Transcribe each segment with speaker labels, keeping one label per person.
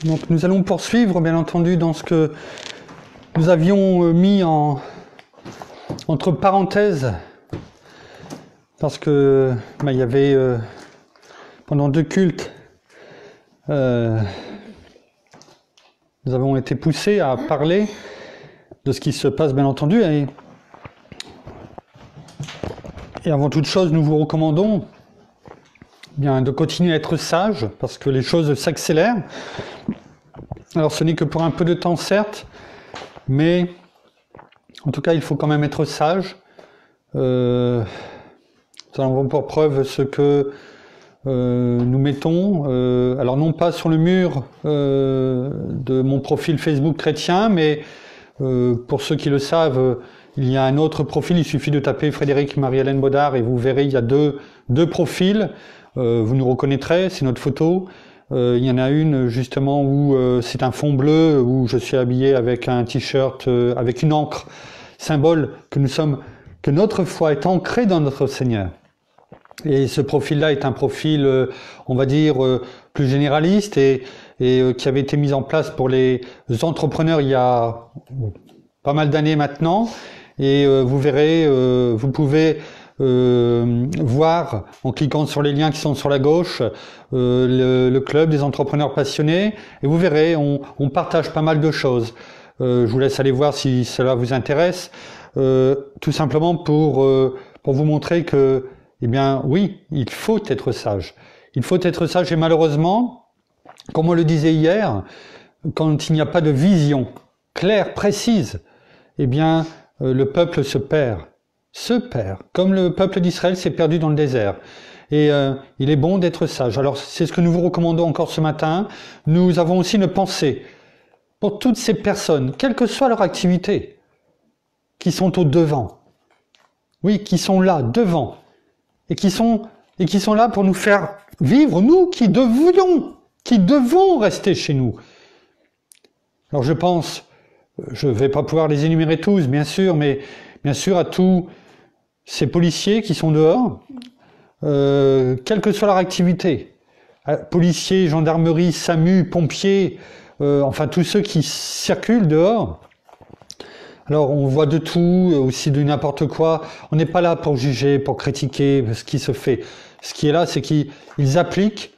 Speaker 1: Donc nous allons poursuivre, bien entendu, dans ce que nous avions mis entre parenthèses, parce que il y avait pendant 2 cultes, nous avons été poussés à parler de ce qui se passe, bien entendu, et avant toute chose, nous vous recommandons bien de continuer à être sage, parce que les choses s'accélèrent. Alors ce n'est que pour un peu de temps, certes, mais en tout cas, il faut quand même être sage. Nous avons pour preuve ce que nous mettons, alors non pas sur le mur de mon profil Facebook chrétien, mais pour ceux qui le savent, il y a un autre profil, il suffit de taper Frédéric Marie-Hélène Baudard et vous verrez, il y a deux profils. Vous nous reconnaîtrez, c'est notre photo. Il y en a une justement où c'est un fond bleu, où je suis habillé avec un t-shirt avec une encre, symbole que notre foi est ancrée dans notre Seigneur. Et ce profil-là est un profil, on va dire, plus généraliste et qui avait été mis en place pour les entrepreneurs il y a pas mal d'années maintenant. Et vous verrez, vous pouvez voir en cliquant sur les liens qui sont sur la gauche le club des entrepreneurs passionnés et vous verrez on partage pas mal de choses. Je vous laisse aller voir si cela vous intéresse, tout simplement pour vous montrer que eh bien oui, il faut être sage. Il faut être sage et malheureusement, comme on le disait hier, quand il n'y a pas de vision claire, précise, eh bien le peuple se perd, comme le peuple d'Israël s'est perdu dans le désert. Et il est bon d'être sage. Alors c'est ce que nous vous recommandons encore ce matin. Nous avons aussi une pensée pour toutes ces personnes, quelle que soit leur activité, qui sont au devant. Oui, qui sont là, devant. Et qui sont là pour nous faire vivre, nous qui devons rester chez nous. Alors je pense, je ne vais pas pouvoir les énumérer tous, bien sûr, mais bien sûr à tous ces policiers qui sont dehors, quelle que soit leur activité, policiers, gendarmerie, SAMU, pompiers, enfin tous ceux qui circulent dehors. Alors on voit de tout, aussi de n'importe quoi. On n'est pas là pour juger, pour critiquer ce qui se fait. Ce qui est là, c'est qu'ils appliquent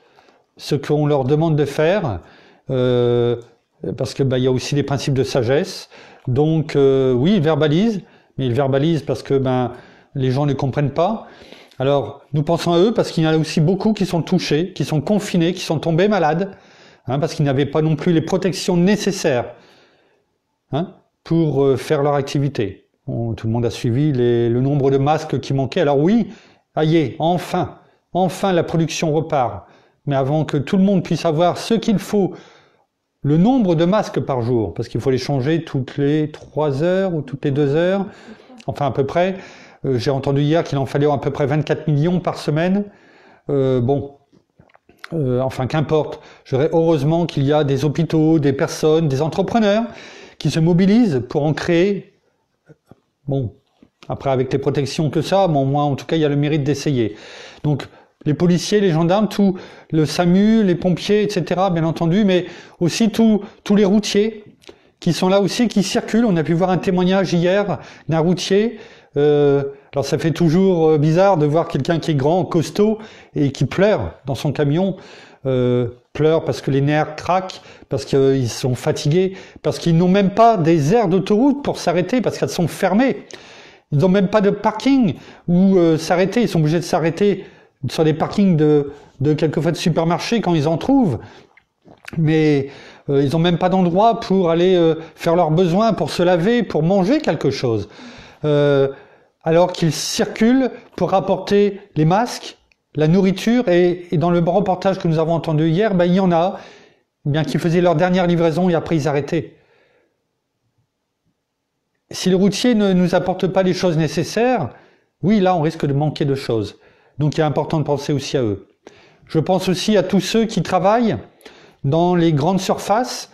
Speaker 1: ce qu'on leur demande de faire, parce que il y a aussi des principes de sagesse. Donc oui, ils verbalisent, mais ils verbalisent parce que les gens ne comprennent pas. Alors nous pensons à eux parce qu'il y en a aussi beaucoup qui sont touchés, qui sont confinés, qui sont tombés malades, parce qu'ils n'avaient pas non plus les protections nécessaires. Pour faire leur activité. Tout le monde a suivi le nombre de masques qui manquaient. Alors oui, aïe, enfin la production repart. Mais avant que tout le monde puisse avoir ce qu'il faut, le nombre de masques par jour, parce qu'il faut les changer toutes les 3 heures ou toutes les 2 heures, enfin à peu près. J'ai entendu hier qu'il en fallait à peu près 24 millions par semaine. Enfin qu'importe. Heureusement qu'il y a des hôpitaux, des personnes, des entrepreneurs qui se mobilisent pour en créer. Bon, après avec les protections que ça, au moins en tout cas il y a le mérite d'essayer. Donc les policiers, les gendarmes, tout le SAMU, les pompiers, etc. bien entendu, mais aussi tous les routiers qui sont là aussi, qui circulent. On a pu voir un témoignage hier d'un routier. Alors ça fait toujours bizarre de voir quelqu'un qui est grand, costaud et qui pleure dans son camion. Pleurent parce que les nerfs craquent, parce qu'ils sont fatigués, parce qu'ils n'ont même pas des aires d'autoroute pour s'arrêter, parce qu'elles sont fermées. Ils n'ont même pas de parking où s'arrêter. Ils sont obligés de s'arrêter sur des parkings de quelquefois de supermarchés quand ils en trouvent. Mais ils n'ont même pas d'endroit pour aller faire leurs besoins, pour se laver, pour manger quelque chose. Alors qu'ils circulent pour rapporter les masques, la nourriture, et dans le reportage que nous avons entendu hier, il y en a qui faisaient leur dernière livraison et après ils arrêtaient. Si le routier ne nous apporte pas les choses nécessaires, oui, là on risque de manquer de choses. Donc il est important de penser aussi à eux. Je pense aussi à tous ceux qui travaillent dans les grandes surfaces,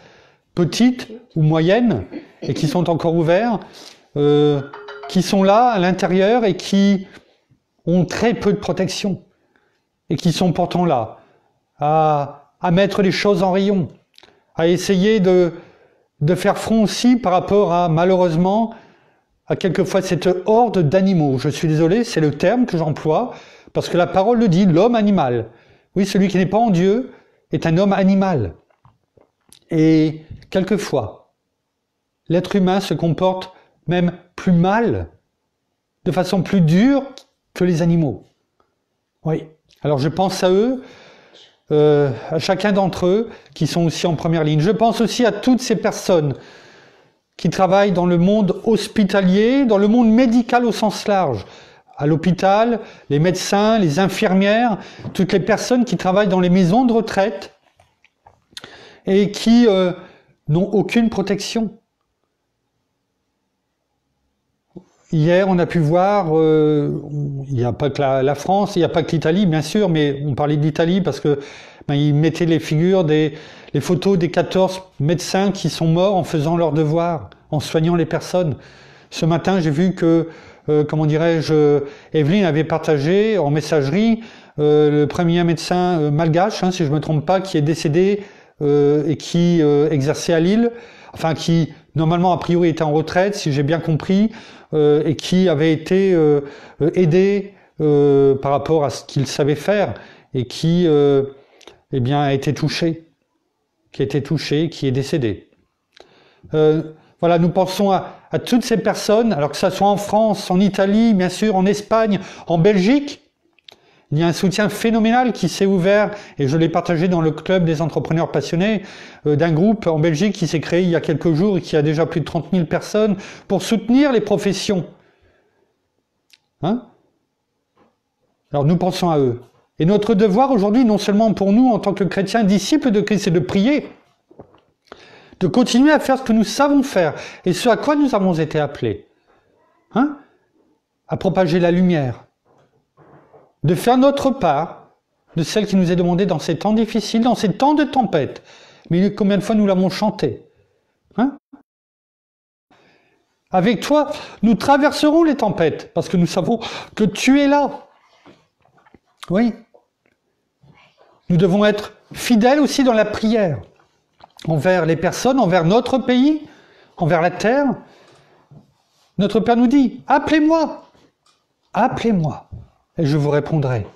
Speaker 1: petites ou moyennes, et qui sont encore ouverts, qui sont là à l'intérieur et qui ont très peu de protection. Et qui sont pourtant là, à mettre les choses en rayon, à essayer de faire front aussi par rapport à, malheureusement, à quelquefois cette horde d'animaux. Je suis désolé, c'est le terme que j'emploie, parce que la parole le dit, l'homme animal. Oui, celui qui n'est pas en Dieu est un homme animal. Et quelquefois, l'être humain se comporte même plus mal, de façon plus dure que les animaux. Oui, alors je pense à eux, à chacun d'entre eux qui sont aussi en première ligne. Je pense aussi à toutes ces personnes qui travaillent dans le monde hospitalier, dans le monde médical au sens large, à l'hôpital, les médecins, les infirmières, toutes les personnes qui travaillent dans les maisons de retraite et qui n'ont aucune protection. Hier, on a pu voir, il n'y a pas que la France, il n'y a pas que l'Italie, bien sûr, mais on parlait de l'Italie parce que ils mettaient les figures, les photos des 14 médecins qui sont morts en faisant leur devoir, en soignant les personnes. Ce matin, j'ai vu que, comment dirais-je, Evelyne avait partagé en messagerie le premier médecin malgache, si je ne me trompe pas, qui est décédé et qui exerçait à Lille, enfin qui normalement a priori était en retraite, si j'ai bien compris, et qui avait été aidé par rapport à ce qu'il savait faire et qui eh bien, a été touché, qui est décédé. Voilà, nous pensons à toutes ces personnes, alors que ça soit en France, en Italie, bien sûr, en Espagne, en Belgique. Il y a un soutien phénoménal qui s'est ouvert, et je l'ai partagé dans le club des entrepreneurs passionnés, d'un groupe en Belgique qui s'est créé il y a quelques jours et qui a déjà plus de 30 000 personnes pour soutenir les professions. Alors nous pensons à eux. Et notre devoir aujourd'hui, non seulement pour nous en tant que chrétiens, disciples de Christ, c'est de prier, de continuer à faire ce que nous savons faire et ce à quoi nous avons été appelés. À propager la lumière. De faire notre part de celle qui nous est demandée dans ces temps difficiles, dans ces temps de tempête. Mais combien de fois nous l'avons chanté? Avec toi, nous traverserons les tempêtes, parce que nous savons que tu es là. Oui. Nous devons être fidèles aussi dans la prière, envers les personnes, envers notre pays, envers la terre. Notre Père nous dit, appelez-moi, et je vous répondrai.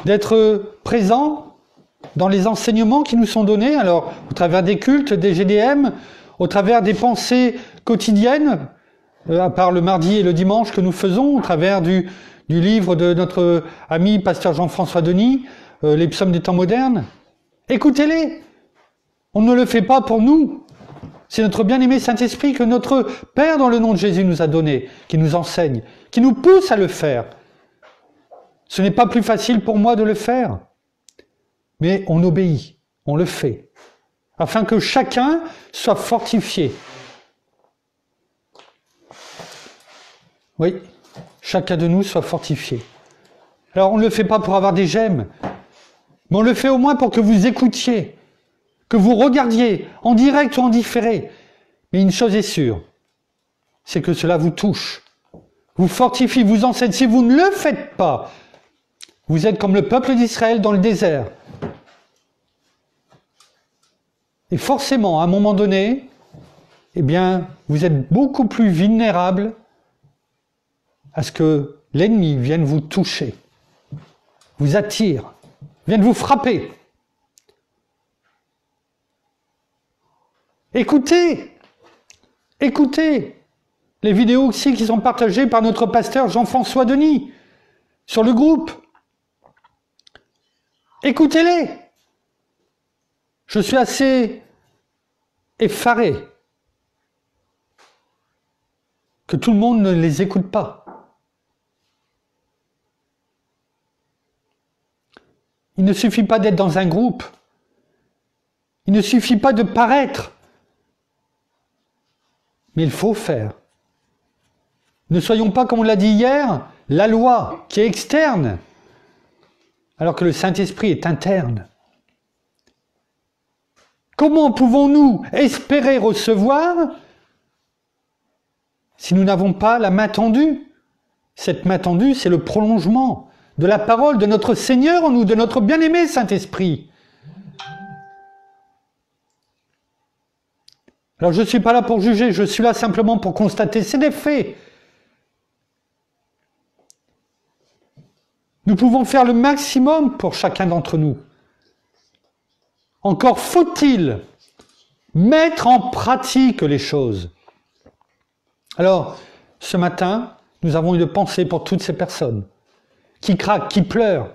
Speaker 1: D'être présent dans les enseignements qui nous sont donnés, alors au travers des cultes, des GDM, au travers des pensées quotidiennes, à part le mardi et le dimanche que nous faisons, au travers du livre de notre ami pasteur Jean-François Denis, les psaumes des temps modernes. Écoutez-les. On ne le fait pas pour nous. C'est notre bien-aimé Saint-Esprit que notre Père dans le nom de Jésus nous a donné, qui nous enseigne, qui nous pousse à le faire. Ce n'est pas plus facile pour moi de le faire, mais on obéit, on le fait, afin que chacun soit fortifié. Oui, chacun de nous soit fortifié. Alors on ne le fait pas pour avoir des j'aime, mais on le fait au moins pour que vous écoutiez, que vous regardiez, en direct ou en différé. Mais une chose est sûre, c'est que cela vous touche, vous fortifie, vous enseigne. Si vous ne le faites pas, vous êtes comme le peuple d'Israël dans le désert. Et forcément, à un moment donné, eh bien, vous êtes beaucoup plus vulnérable à ce que l'ennemi vienne vous toucher, vous attire, vienne vous frapper. Écoutez les vidéos aussi qui sont partagées par notre pasteur Jean-François Denis sur le groupe. Écoutez-les. Je suis assez effaré que tout le monde ne les écoute pas. Il ne suffit pas d'être dans un groupe. Il ne suffit pas de paraître. Mais il faut faire. Ne soyons pas, comme on l'a dit hier, la loi qui est externe, alors que le Saint-Esprit est interne. Comment pouvons-nous espérer recevoir si nous n'avons pas la main tendue? Cette main tendue, c'est le prolongement de la parole de notre Seigneur en nous, de notre bien-aimé Saint-Esprit. Alors je ne suis pas là pour juger, je suis là simplement pour constater, c'est des faits. Nous pouvons faire le maximum pour chacun d'entre nous. Encore faut-il mettre en pratique les choses. Alors, ce matin, nous avons une pensée pour toutes ces personnes qui craquent, qui pleurent.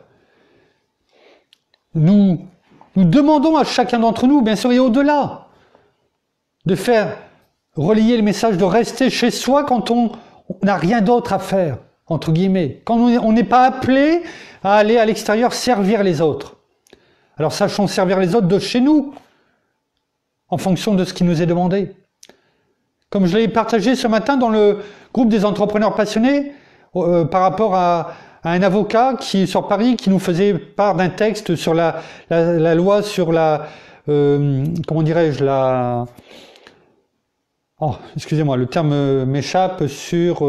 Speaker 1: Nous demandons à chacun d'entre nous, bien sûr, et au-delà, de faire relayer le message de rester chez soi quand on n'a rien d'autre à faire, entre guillemets. Quand on n'est pas appelé à aller à l'extérieur servir les autres. Alors sachons servir les autres de chez nous, en fonction de ce qui nous est demandé. Comme je l'ai partagé ce matin dans le groupe des entrepreneurs passionnés, par rapport à un avocat qui sur Paris qui nous faisait part d'un texte sur la loi sur la comment dirais-je la oh excusez-moi le terme m'échappe sur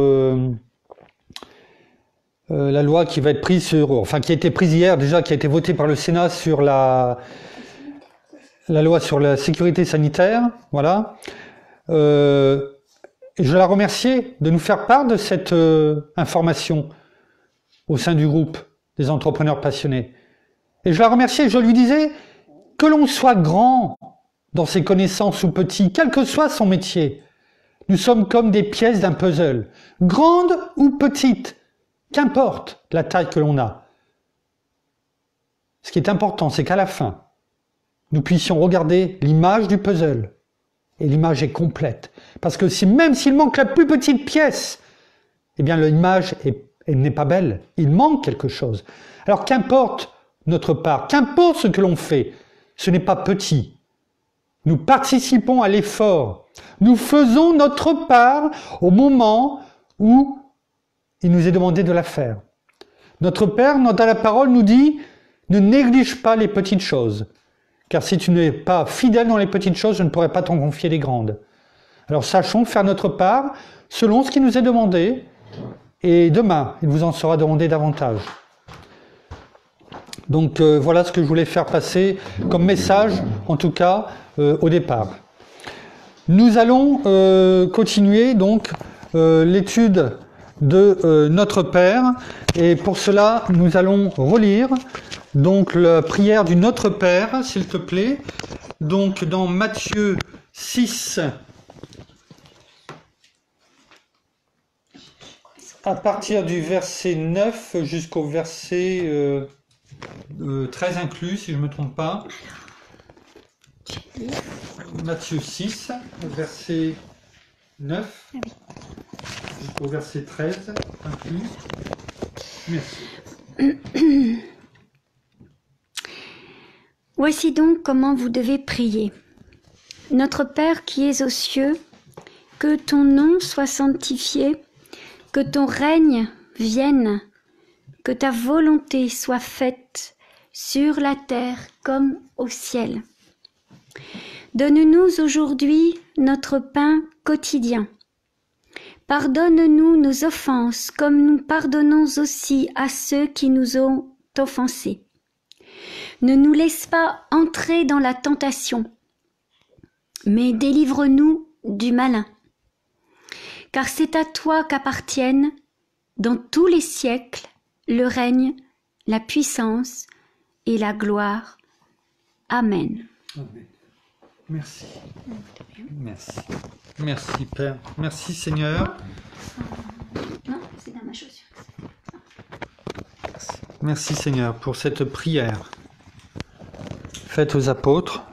Speaker 1: la loi qui va être prise sur enfin qui a été prise hier déjà qui a été votée par le Sénat sur la loi sur la sécurité sanitaire, voilà. Et je la remerciais de nous faire part de cette information au sein du groupe des entrepreneurs passionnés. Et je la remerciais, je lui disais que l'on soit grand dans ses connaissances ou petit, quel que soit son métier, nous sommes comme des pièces d'un puzzle, grandes ou petites, qu'importe la taille que l'on a. Ce qui est important, c'est qu'à la fin, nous puissions regarder l'image du puzzle. Et l'image est complète. Parce que même s'il manque la plus petite pièce, eh bien l'image n'est pas belle. Il manque quelque chose. Alors qu'importe notre part, qu'importe ce que l'on fait, ce n'est pas petit. Nous participons à l'effort. Nous faisons notre part au moment où il nous est demandé de la faire. Notre Père, dans la parole, nous dit « Ne néglige pas les petites choses ». Car si tu n'es pas fidèle dans les petites choses, je ne pourrai pas t'en confier les grandes. Alors sachons faire notre part selon ce qui nous est demandé, et demain, il vous en sera demandé davantage. Donc voilà ce que je voulais faire passer comme message, en tout cas, au départ. Nous allons continuer donc l'étude de notre Père, et pour cela, nous allons relire donc la prière du Notre Père, s'il te plaît, donc dans Matthieu 6, à partir du verset 9 jusqu'au verset 13 inclus, si je ne me trompe pas. Matthieu 6, verset 9 jusqu'au verset 13 inclus. Merci.
Speaker 2: Voici donc comment vous devez prier. Notre Père qui es aux cieux, que ton nom soit sanctifié, que ton règne vienne, que ta volonté soit faite sur la terre comme au ciel. Donne-nous aujourd'hui notre pain quotidien. Pardonne-nous nos offenses comme nous pardonnons aussi à ceux qui nous ont offensés. Ne nous laisse pas entrer dans la tentation, mais délivre-nous du malin. Car c'est à toi qu'appartiennent, dans tous les siècles, le règne, la puissance et la gloire. Amen.
Speaker 1: Amen. Merci. Merci. Merci Père. Merci Seigneur.
Speaker 2: Non, c'est dans ma chaussure.
Speaker 1: Merci Seigneur pour cette prière faite aux apôtres,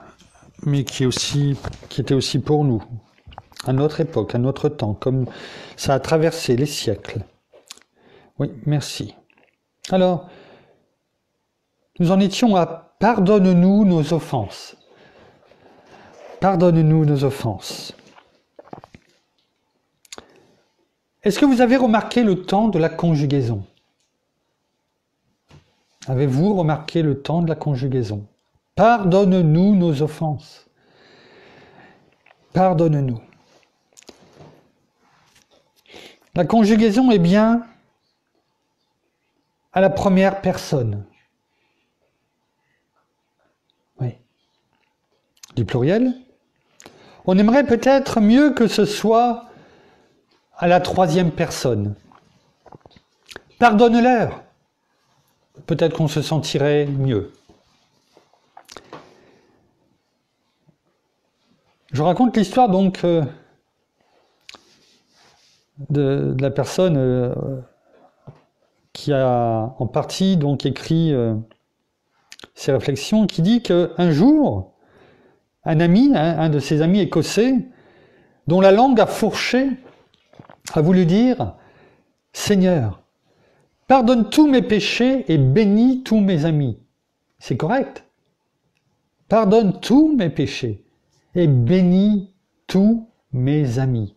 Speaker 1: mais qui était aussi pour nous, à notre époque, à notre temps, comme ça a traversé les siècles. Oui, merci. Alors, nous en étions à « Pardonne-nous nos offenses ». Pardonne-nous nos offenses. Est-ce que vous avez remarqué le temps de la conjugaison ? Avez-vous remarqué le temps de la conjugaison ? Pardonne-nous nos offenses. Pardonne-nous. La conjugaison est bien à la première personne. Oui. Du pluriel. On aimerait peut-être mieux que ce soit à la troisième personne. Pardonne-leur. Peut-être qu'on se sentirait mieux. Je raconte l'histoire donc de la personne qui a en partie donc écrit ses réflexions, qui dit qu'un jour, un ami, un de ses amis écossais, dont la langue a fourché, a voulu dire « Seigneur, pardonne tous mes péchés et bénis tous mes amis. » C'est correct. Pardonne tous mes péchés et bénis tous mes amis.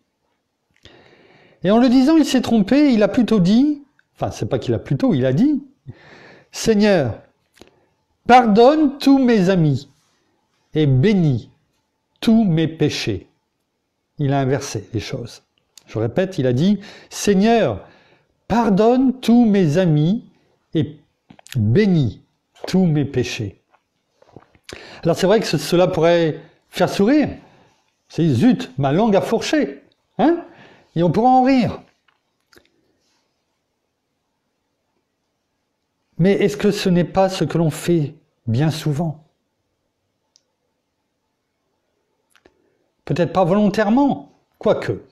Speaker 1: Et en le disant, il s'est trompé, il a plutôt dit, enfin c'est pas qu'il a plutôt, il a dit « Seigneur, pardonne tous mes amis et bénis tous mes péchés. » Il a inversé les choses. Je répète, il a dit « Seigneur, pardonne tous mes amis et bénis tous mes péchés. » Alors c'est vrai que cela pourrait faire sourire. C'est zut, ma langue a fourché. Hein? Et on pourra en rire. Mais est-ce que ce n'est pas ce que l'on fait bien souvent? Peut-être pas volontairement, quoique.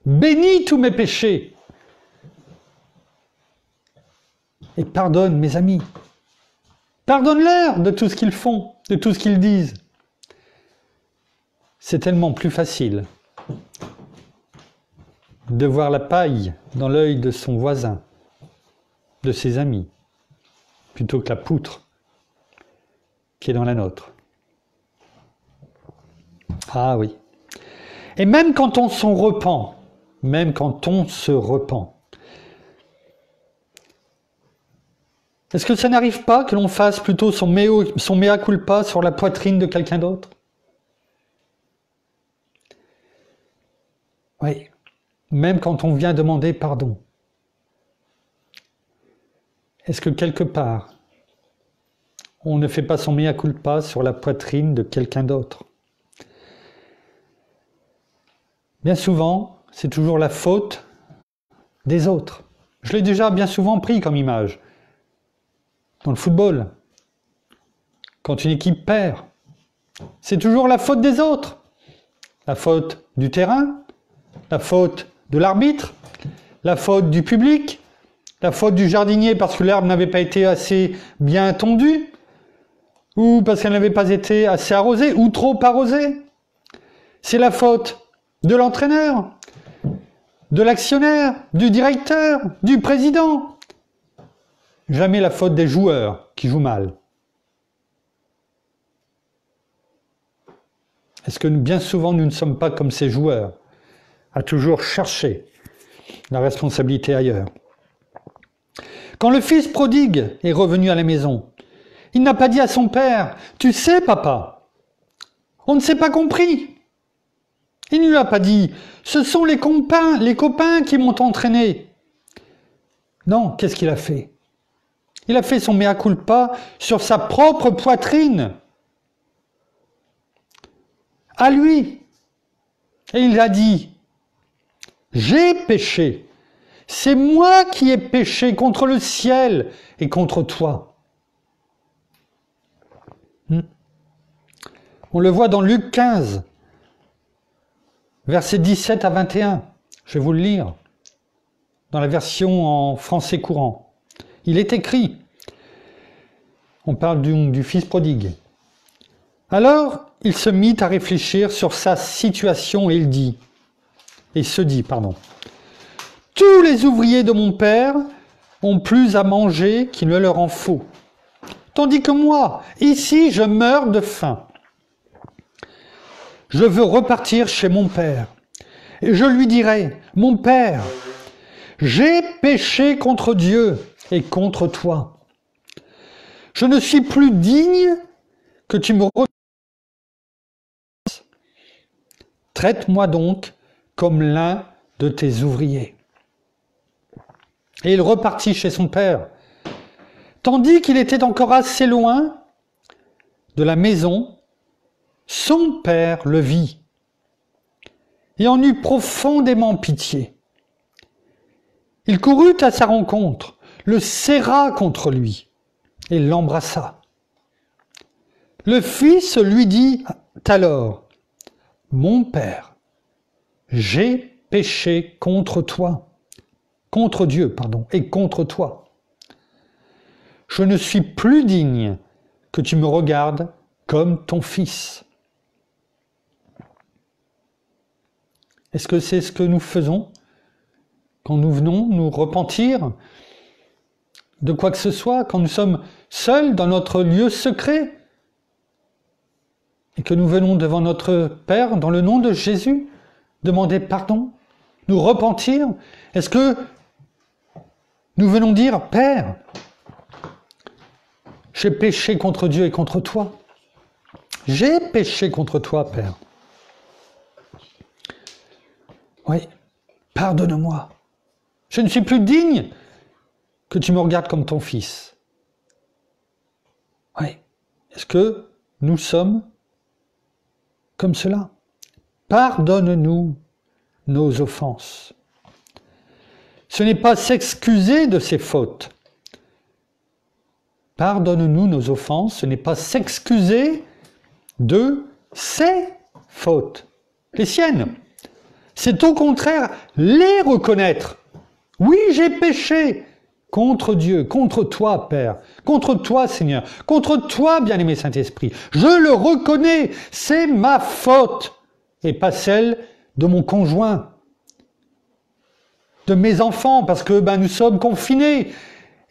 Speaker 1: Bénis tous mes péchés et pardonne mes amis. Pardonne-leur de tout ce qu'ils font, de tout ce qu'ils disent. C'est tellement plus facile de voir la paille dans l'œil de son voisin, de ses amis, plutôt que la poutre qui est dans la nôtre. Ah oui. Et même quand on s'en repent, même quand on se repent, est-ce que ça n'arrive pas que l'on fasse plutôt son mea culpa sur la poitrine de quelqu'un d'autre? Oui, même quand on vient demander pardon. Est-ce que quelque part, on ne fait pas son mea culpa sur la poitrine de quelqu'un d'autre? Bien souvent, c'est toujours la faute des autres. Je l'ai déjà bien souvent pris comme image. Dans le football, quand une équipe perd, c'est toujours la faute des autres. La faute du terrain, la faute de l'arbitre, la faute du public, la faute du jardinier parce que l'herbe n'avait pas été assez bien tondue, ou parce qu'elle n'avait pas été assez arrosée, ou trop arrosée. C'est la faute de l'entraîneur, de l'actionnaire, du directeur, du président. Jamais la faute des joueurs qui jouent mal. Est-ce que bien souvent nous ne sommes pas comme ces joueurs, à toujours chercher la responsabilité ailleurs? Quand le fils prodigue est revenu à la maison, il n'a pas dit à son père « Tu sais, papa, on ne s'est pas compris ». Il ne lui a pas dit « Ce sont les copains qui m'ont entraîné ». Non, qu'est-ce qu'il a fait? Il a fait son mea culpa sur sa propre poitrine. À lui. Et il a dit, j'ai péché. C'est moi qui ai péché contre le ciel et contre toi. On le voit dans Luc 15, versets 17 à 21. Je vais vous le lire dans la version en français courant. Il est écrit, on parle du fils prodigue. Alors, il se mit à réfléchir sur sa situation et se dit, tous les ouvriers de mon père ont plus à manger qu'il ne leur en faut. Tandis que moi, ici, je meurs de faim. Je veux repartir chez mon père. Et je lui dirai, mon père, j'ai péché contre Dieu et contre toi. Je ne suis plus digne que tu me reconnaisses. Traite-moi donc comme l'un de tes ouvriers. Et il repartit chez son père. Tandis qu'il était encore assez loin de la maison, son père le vit et en eut profondément pitié. Il courut à sa rencontre, le serra contre lui et l'embrassa. Le fils lui dit alors, « Mon père, j'ai péché contre toi, contre Dieu, et contre toi. Je ne suis plus digne que tu me regardes comme ton fils. » Est-ce que c'est ce que nous faisons quand nous venons nous repentir de quoi que ce soit, quand nous sommes seuls dans notre lieu secret et que nous venons devant notre Père dans le nom de Jésus, demander pardon, nous repentir? Est-ce que nous venons dire, Père, j'ai péché contre Dieu et contre toi. J'ai péché contre toi, Père. Oui, pardonne-moi. Je ne suis plus digne que tu me regardes comme ton fils. Oui. Est-ce que nous sommes comme cela? Pardonne-nous nos offenses. Ce n'est pas s'excuser de ses fautes. Pardonne-nous nos offenses, ce n'est pas s'excuser de ses fautes, les siennes. C'est au contraire les reconnaître. Oui, j'ai péché contre Dieu, contre toi, Père, contre toi, Seigneur, contre toi, bien-aimé Saint-Esprit. Je le reconnais, c'est ma faute, et pas celle de mon conjoint, de mes enfants, parce que nous sommes confinés,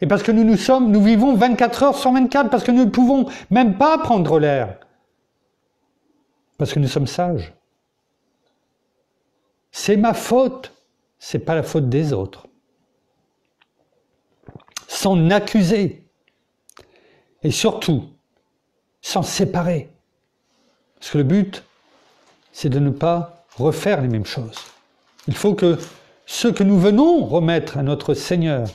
Speaker 1: et parce que nous vivons 24 heures sur 24, parce que nous ne pouvons même pas prendre l'air, parce que nous sommes sages. C'est ma faute, c'est pas la faute des autres. S'en accuser, et surtout, s'en séparer. Parce que le but, c'est de ne pas refaire les mêmes choses. Il faut que ce que nous venons remettre à notre Seigneur,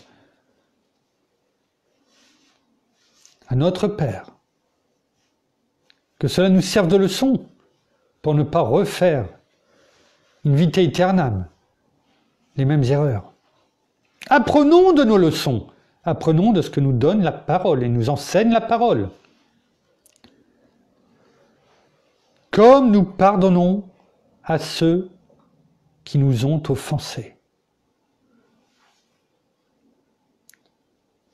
Speaker 1: à notre Père, que cela nous serve de leçon pour ne pas refaire une vita aeternam, les mêmes erreurs. Apprenons de nos leçons, apprenons de ce que nous donne la parole et nous enseigne la parole. Comme nous pardonnons à ceux qui nous ont offensés.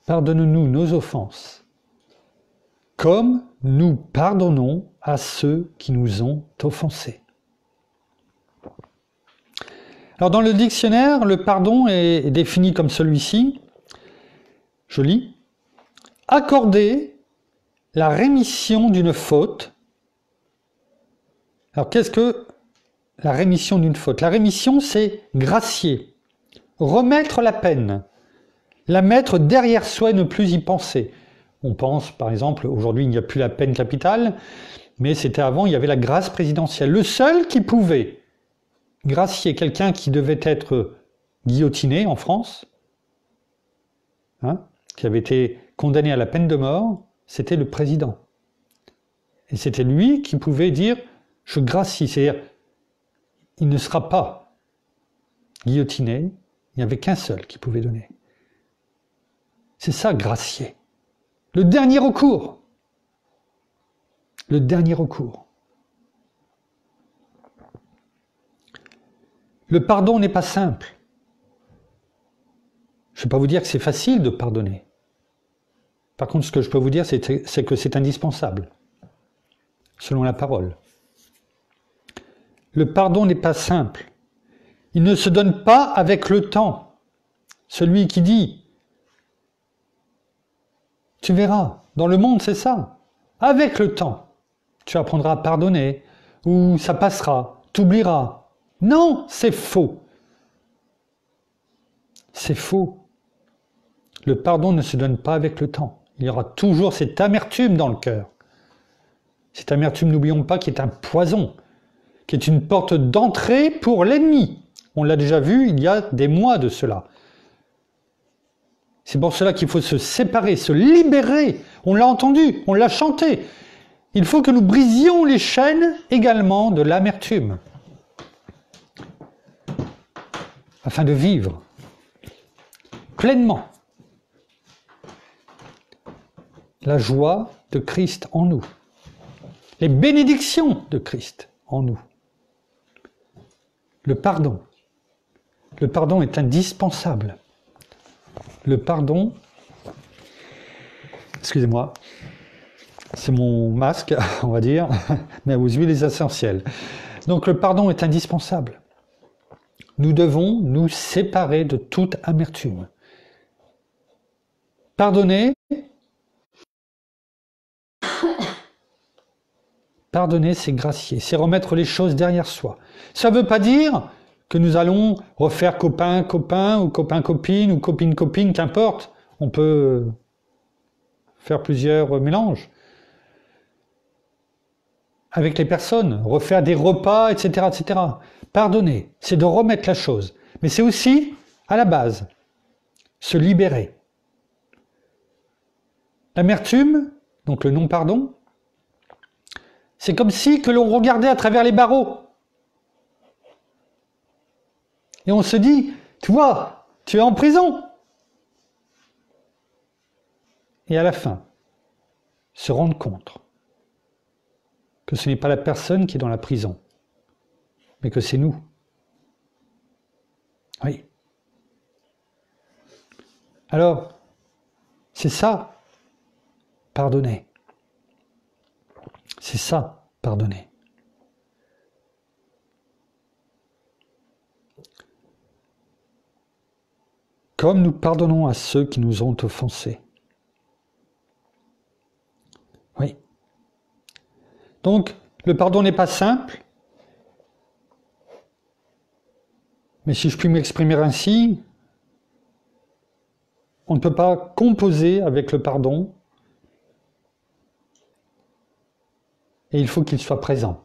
Speaker 1: Pardonne-nous nos offenses, comme nous pardonnons à ceux qui nous ont offensés. Alors dans le dictionnaire, le pardon est défini comme celui-ci. Je lis. Accorder la rémission d'une faute. Alors qu'est-ce que la rémission d'une faute? La rémission, c'est gracier, remettre la peine, la mettre derrière soi et ne plus y penser. On pense, par exemple, aujourd'hui il n'y a plus la peine capitale, mais c'était avant, il y avait la grâce présidentielle. Le seul qui pouvait gracier quelqu'un qui devait être guillotiné en France, qui avait été condamné à la peine de mort, c'était le président. Et c'était lui qui pouvait dire « je gracie », c'est-à-dire il ne sera pas guillotiné, il n'y avait qu'un seul qui pouvait donner. C'est ça, gracier. Le dernier recours. Le dernier recours. Le pardon n'est pas simple. Je ne vais pas vous dire que c'est facile de pardonner. Par contre, ce que je peux vous dire, c'est que c'est indispensable, selon la parole. Le pardon n'est pas simple. Il ne se donne pas avec le temps. Celui qui dit, tu verras, dans le monde c'est ça, avec le temps, tu apprendras à pardonner, ou ça passera, t'oublieras. Non, c'est faux. C'est faux. Le pardon ne se donne pas avec le temps. Il y aura toujours cette amertume dans le cœur. Cette amertume, n'oublions pas, qui est un poison, qui est une porte d'entrée pour l'ennemi. On l'a déjà vu il y a des mois de cela. C'est pour cela qu'il faut se séparer, se libérer. On l'a entendu, on l'a chanté. Il faut que nous brisions les chaînes également de l'amertume. afin de vivre pleinement la joie de Christ en nous, les bénédictions de Christ en nous. Le pardon. Le pardon est indispensable. Le pardon, excusez-moi, c'est mon masque, on va dire, mais aux huiles essentielles. Donc le pardon est indispensable. Nous devons nous séparer de toute amertume. Pardonner, c'est gracier, c'est remettre les choses derrière soi. Ça ne veut pas dire que nous allons refaire copain-copain ou copain-copine ou copine-copine, qu'importe. On peut faire plusieurs mélanges avec les personnes, refaire des repas, etc., etc. Pardonner, c'est de remettre la chose. Mais c'est aussi, à la base, se libérer. L'amertume, donc le non-pardon, c'est comme si que l'on regardait à travers les barreaux. Et on se dit, tu vois, tu es en prison. Et à la fin, se rendre compte que ce n'est pas la personne qui est dans la prison, mais que c'est nous. Oui. Alors, c'est ça, pardonner. C'est ça, pardonner. Comme nous pardonnons à ceux qui nous ont offensés. Oui. Donc, le pardon n'est pas simple, mais si je puis m'exprimer ainsi, on ne peut pas composer avec le pardon, et il faut qu'il soit présent.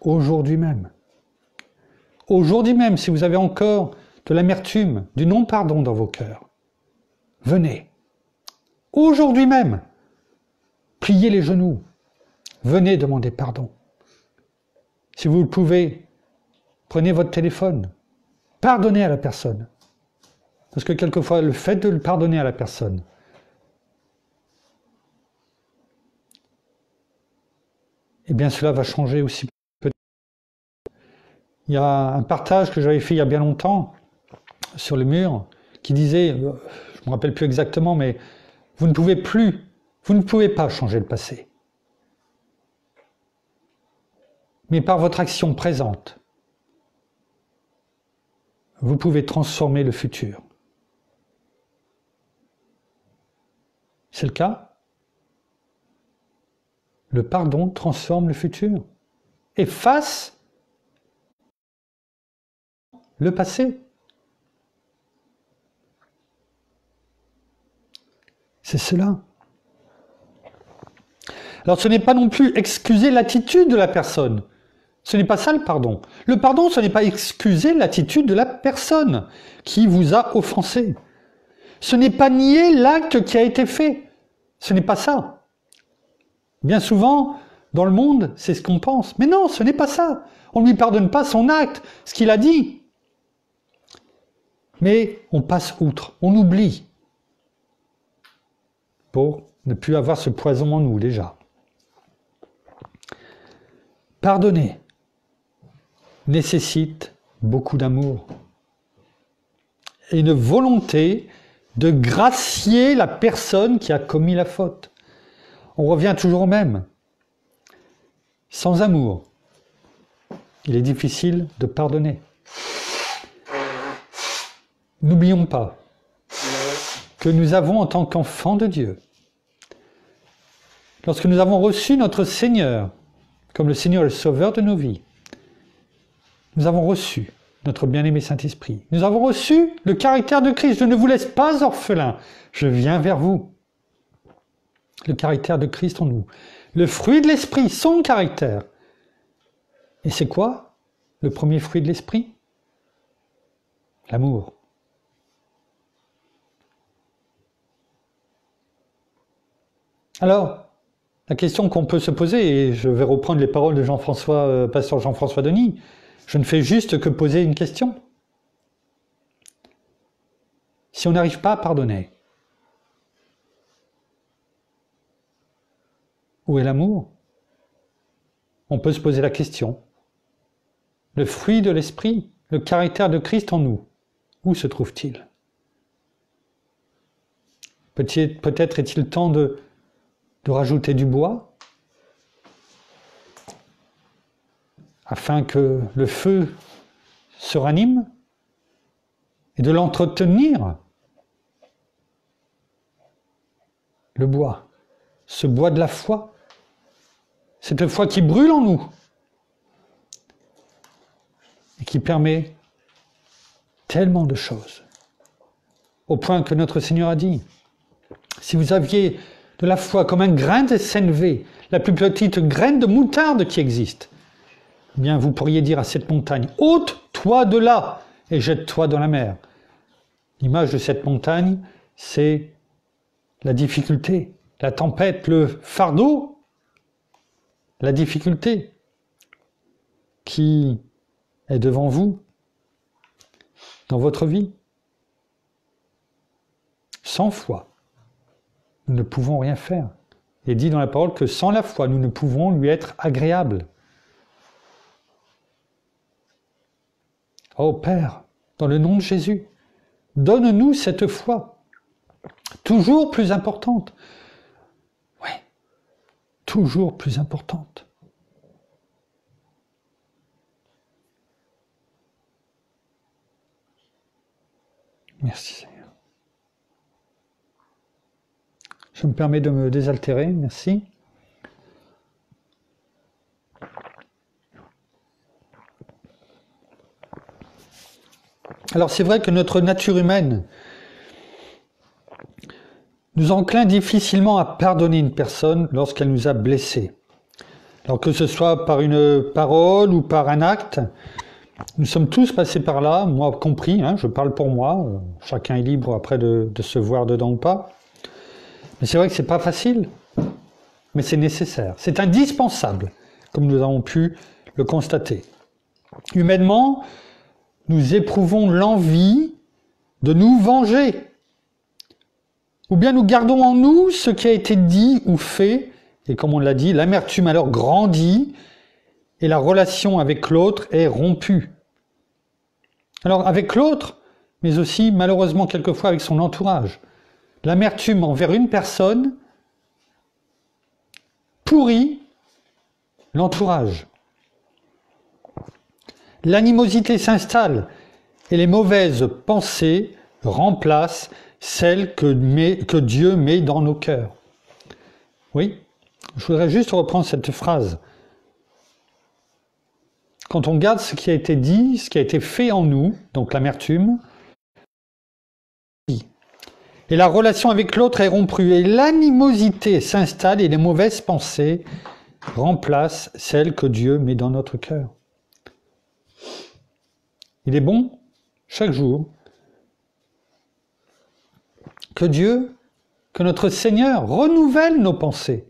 Speaker 1: Aujourd'hui même. Aujourd'hui même, si vous avez encore de l'amertume, du non-pardon dans vos cœurs, venez. Aujourd'hui même, pliez les genoux. Venez demander pardon. Si vous le pouvez, prenez votre téléphone. Pardonnez à la personne. Parce que quelquefois, le fait de le pardonner à la personne, eh bien cela va changer aussi. Il y a un partage que j'avais fait il y a bien longtemps sur le mur qui disait, je ne me rappelle plus exactement, mais vous ne pouvez pas changer le passé. Mais par votre action présente, vous pouvez transformer le futur. C'est le cas? Le pardon transforme le futur. Efface le passé. C'est cela. Alors ce n'est pas non plus excuser l'attitude de la personne. Ce n'est pas ça le pardon. Le pardon, ce n'est pas excuser l'attitude de la personne qui vous a offensé. Ce n'est pas nier l'acte qui a été fait. Ce n'est pas ça. Bien souvent, dans le monde, c'est ce qu'on pense. Mais non, ce n'est pas ça. On ne lui pardonne pas son acte, ce qu'il a dit. Mais on passe outre, on oublie. Pour ne plus avoir ce poison en nous déjà. Pardonner nécessite beaucoup d'amour et une volonté de gracier la personne qui a commis la faute. On revient toujours au même. Sans amour, il est difficile de pardonner. N'oublions pas que nous avons en tant qu'enfants de Dieu, lorsque nous avons reçu notre Seigneur, comme le Seigneur et le Sauveur de nos vies, nous avons reçu notre bien-aimé Saint-Esprit. Nous avons reçu le caractère de Christ. Je ne vous laisse pas orphelins, je viens vers vous. Le caractère de Christ en nous. Le fruit de l'Esprit, son caractère. Et c'est quoi le premier fruit de l'Esprit? L'amour. Alors, la question qu'on peut se poser, et je vais reprendre les paroles de Jean-François, pasteur Jean-François Denis, Je ne fais juste que poser une question. Si on n'arrive pas à pardonner, où est l'amour? On peut se poser la question. Le fruit de l'esprit, le caractère de Christ en nous, où se trouve-t-il? Peut-être est-il temps de rajouter du bois afin que le feu se ranime et de l'entretenir. Le bois, ce bois de la foi, cette foi qui brûle en nous et qui permet tellement de choses, au point que notre Seigneur a dit, si vous aviez de la foi comme un grain de sénévé, la plus petite graine de moutarde qui existe, eh bien vous pourriez dire à cette montagne, ôte-toi de là et jette-toi dans la mer. L'image de cette montagne, c'est la difficulté, la tempête, le fardeau, la difficulté qui est devant vous dans votre vie. Sans foi, nous ne pouvons rien faire. Il est dit dans la parole que sans la foi, nous ne pouvons lui être agréables. Ô Père, dans le nom de Jésus, donne-nous cette foi, toujours plus importante. Oui, toujours plus importante. Merci Seigneur. Je me permets de me désaltérer, merci. Alors c'est vrai que notre nature humaine nous encline difficilement à pardonner une personne lorsqu'elle nous a blessés. Alors que ce soit par une parole ou par un acte, nous sommes tous passés par là, moi compris, je parle pour moi, chacun est libre après de se voir dedans ou pas. Mais c'est vrai que c'est pas facile, mais c'est nécessaire, c'est indispensable, comme nous avons pu le constater. Humainement, nous éprouvons l'envie de nous venger, ou bien nous gardons en nous ce qui a été dit ou fait, et comme on l'a dit, l'amertume alors grandit, et la relation avec l'autre est rompue. Alors avec l'autre, mais aussi malheureusement quelquefois avec son entourage. L'amertume envers une personne pourrit l'entourage. L'animosité s'installe et les mauvaises pensées remplacent celles que Dieu met dans nos cœurs. Oui, je voudrais juste reprendre cette phrase. Quand on regarde ce qui a été dit, ce qui a été fait en nous, donc l'amertume, et la relation avec l'autre est rompue, et l'animosité s'installe et les mauvaises pensées remplacent celles que Dieu met dans notre cœur. Il est bon, chaque jour, que Dieu, que notre Seigneur renouvelle nos pensées,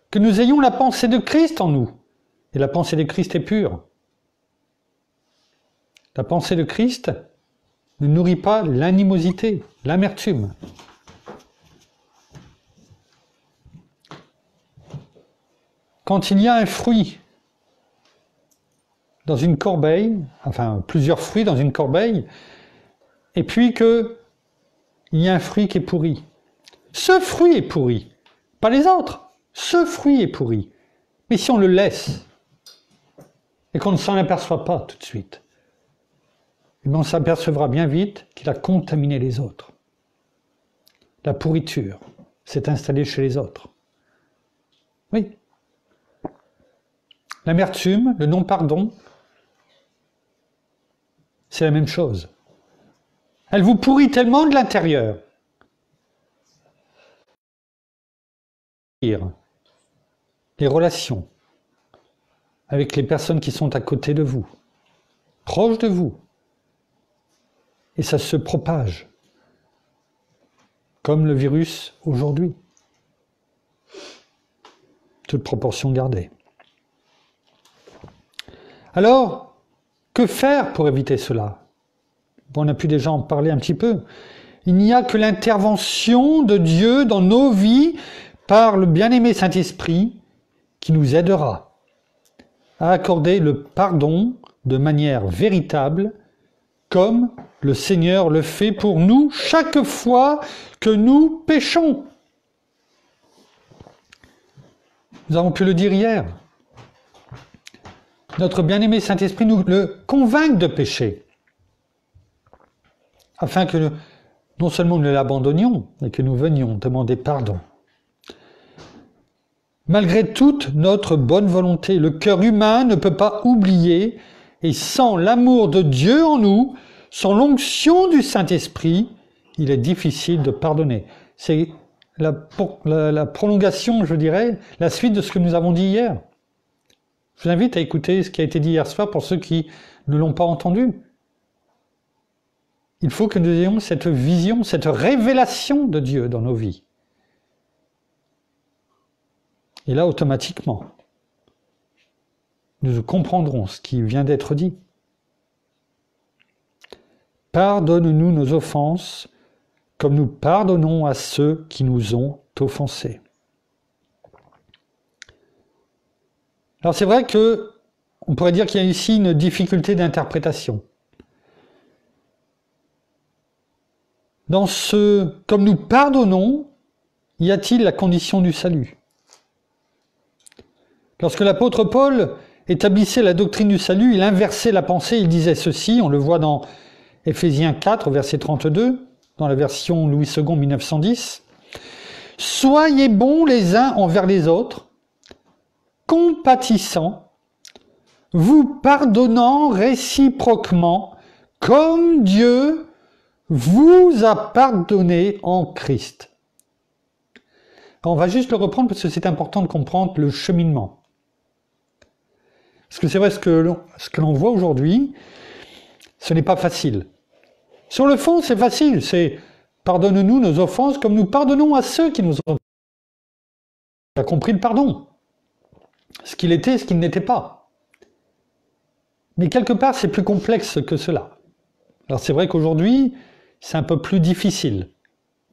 Speaker 1: que nous ayons la pensée de Christ en nous. Et la pensée de Christ est pure. La pensée de Christ ne nourrit pas l'animosité, l'amertume. Quand il y a un fruit dans une corbeille, enfin plusieurs fruits dans une corbeille, et puis qu'il y a un fruit qui est pourri. Ce fruit est pourri, pas les autres. Ce fruit est pourri. Mais si on le laisse, et qu'on ne s'en aperçoit pas tout de suite, eh bien on s'apercevra bien vite qu'il a contaminé les autres. La pourriture s'est installée chez les autres. Oui. L'amertume, le non-pardon, c'est la même chose. Elle vous pourrit tellement de l'intérieur. Les relations avec les personnes qui sont à côté de vous, proches de vous, et ça se propage, comme le virus aujourd'hui, toute proportion gardée. Alors, Que faire pour éviter cela? Bon, on a pu déjà en parler un petit peu. Il n'y a que l'intervention de Dieu dans nos vies par le bien-aimé Saint-Esprit qui nous aidera à accorder le pardon de manière véritable, comme le Seigneur le fait pour nous chaque fois que nous péchons. Nous avons pu le dire hier. Notre bien-aimé Saint-Esprit nous le convainc de pécher, afin que non seulement nous l'abandonnions, mais que nous venions demander pardon. Malgré toute notre bonne volonté, le cœur humain ne peut pas oublier, et sans l'amour de Dieu en nous, sans l'onction du Saint-Esprit, il est difficile de pardonner. C'est la prolongation, je dirais, la suite de ce que nous avons dit hier. Je vous invite à écouter ce qui a été dit hier soir pour ceux qui ne l'ont pas entendu. Il faut que nous ayons cette vision, cette révélation de Dieu dans nos vies. Et là, automatiquement, nous comprendrons ce qui vient d'être dit. Pardonne-nous nos offenses, comme nous pardonnons à ceux qui nous ont offensés. Alors c'est vrai que on pourrait dire qu'il y a ici une difficulté d'interprétation. Dans ce « comme nous pardonnons », y a-t-il la condition du salut? Lorsque l'apôtre Paul établissait la doctrine du salut, il inversait la pensée, il disait ceci, on le voit dans Éphésiens 4, verset 32, dans la version Louis II 1910. « Soyez bons les uns envers les autres, compatissants, vous pardonnant réciproquement, comme Dieu vous a pardonné en Christ. » On va juste le reprendre parce que c'est important de comprendre le cheminement. Parce que c'est vrai, ce que l'on voit aujourd'hui, ce n'est pas facile. Sur le fond, c'est facile, c'est « pardonne-nous nos offenses comme nous pardonnons à ceux qui nous ont... » On a compris le pardon. Ce qu'il était et ce qu'il n'était pas. Mais quelque part, c'est plus complexe que cela. Alors c'est vrai qu'aujourd'hui, c'est un peu plus difficile.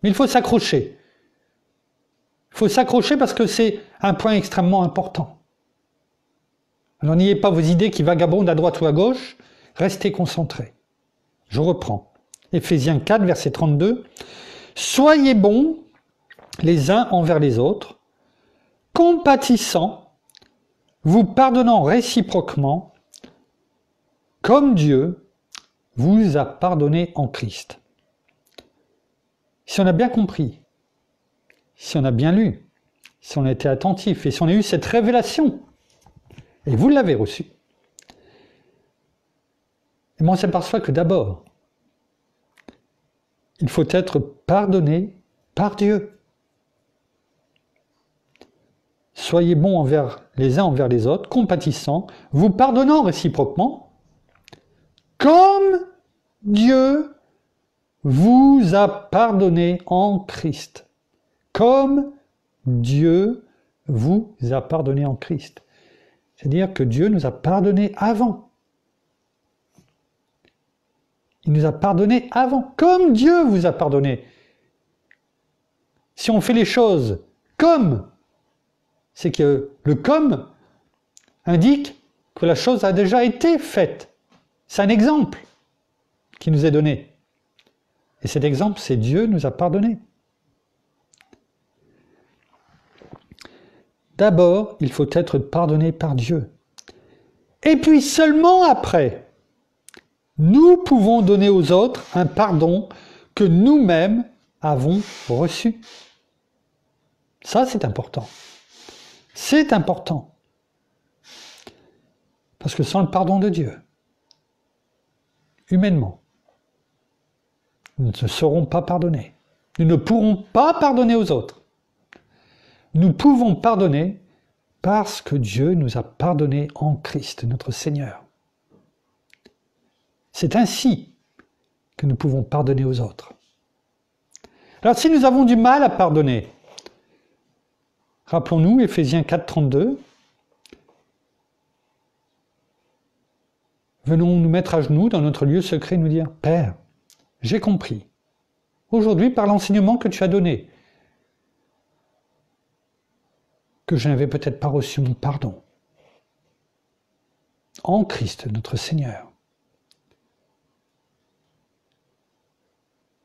Speaker 1: Mais il faut s'accrocher. Il faut s'accrocher parce que c'est un point extrêmement important. Alors n'ayez pas vos idées qui vagabondent à droite ou à gauche, restez concentrés. Je reprends. Éphésiens 4, verset 32. « Soyez bons les uns envers les autres, compatissants, vous pardonnant réciproquement, comme Dieu vous a pardonné en Christ. » Si on a bien compris, si on a bien lu, si on a été attentif et si on a eu cette révélation, et vous l'avez reçue, et moi on s'aperçoit que d'abord, il faut être pardonné par Dieu. Soyez bons envers les uns envers les autres, compatissants, vous pardonnant réciproquement, comme Dieu vous a pardonné en Christ. Comme Dieu vous a pardonné en Christ. C'est-à-dire que Dieu nous a pardonné avant. Il nous a pardonné avant, comme Dieu vous a pardonné. Si on fait les choses comme, c'est que le comme indique que la chose a déjà été faite. C'est un exemple qui nous est donné. Et cet exemple, c'est Dieu nous a pardonné. D'abord, il faut être pardonné par Dieu. Et puis seulement après, nous pouvons donner aux autres un pardon que nous-mêmes avons reçu. Ça, c'est important. C'est important. Parce que sans le pardon de Dieu, humainement, nous ne serons pas pardonnés. Nous ne pourrons pas pardonner aux autres. Nous pouvons pardonner parce que Dieu nous a pardonné en Christ, notre Seigneur. C'est ainsi que nous pouvons pardonner aux autres. Alors si nous avons du mal à pardonner, rappelons-nous Éphésiens 4, 32, venons nous mettre à genoux dans notre lieu secret et nous dire « Père, j'ai compris. Aujourd'hui, par l'enseignement que tu as donné, que je n'avais peut-être pas reçu mon pardon. En Christ, notre Seigneur.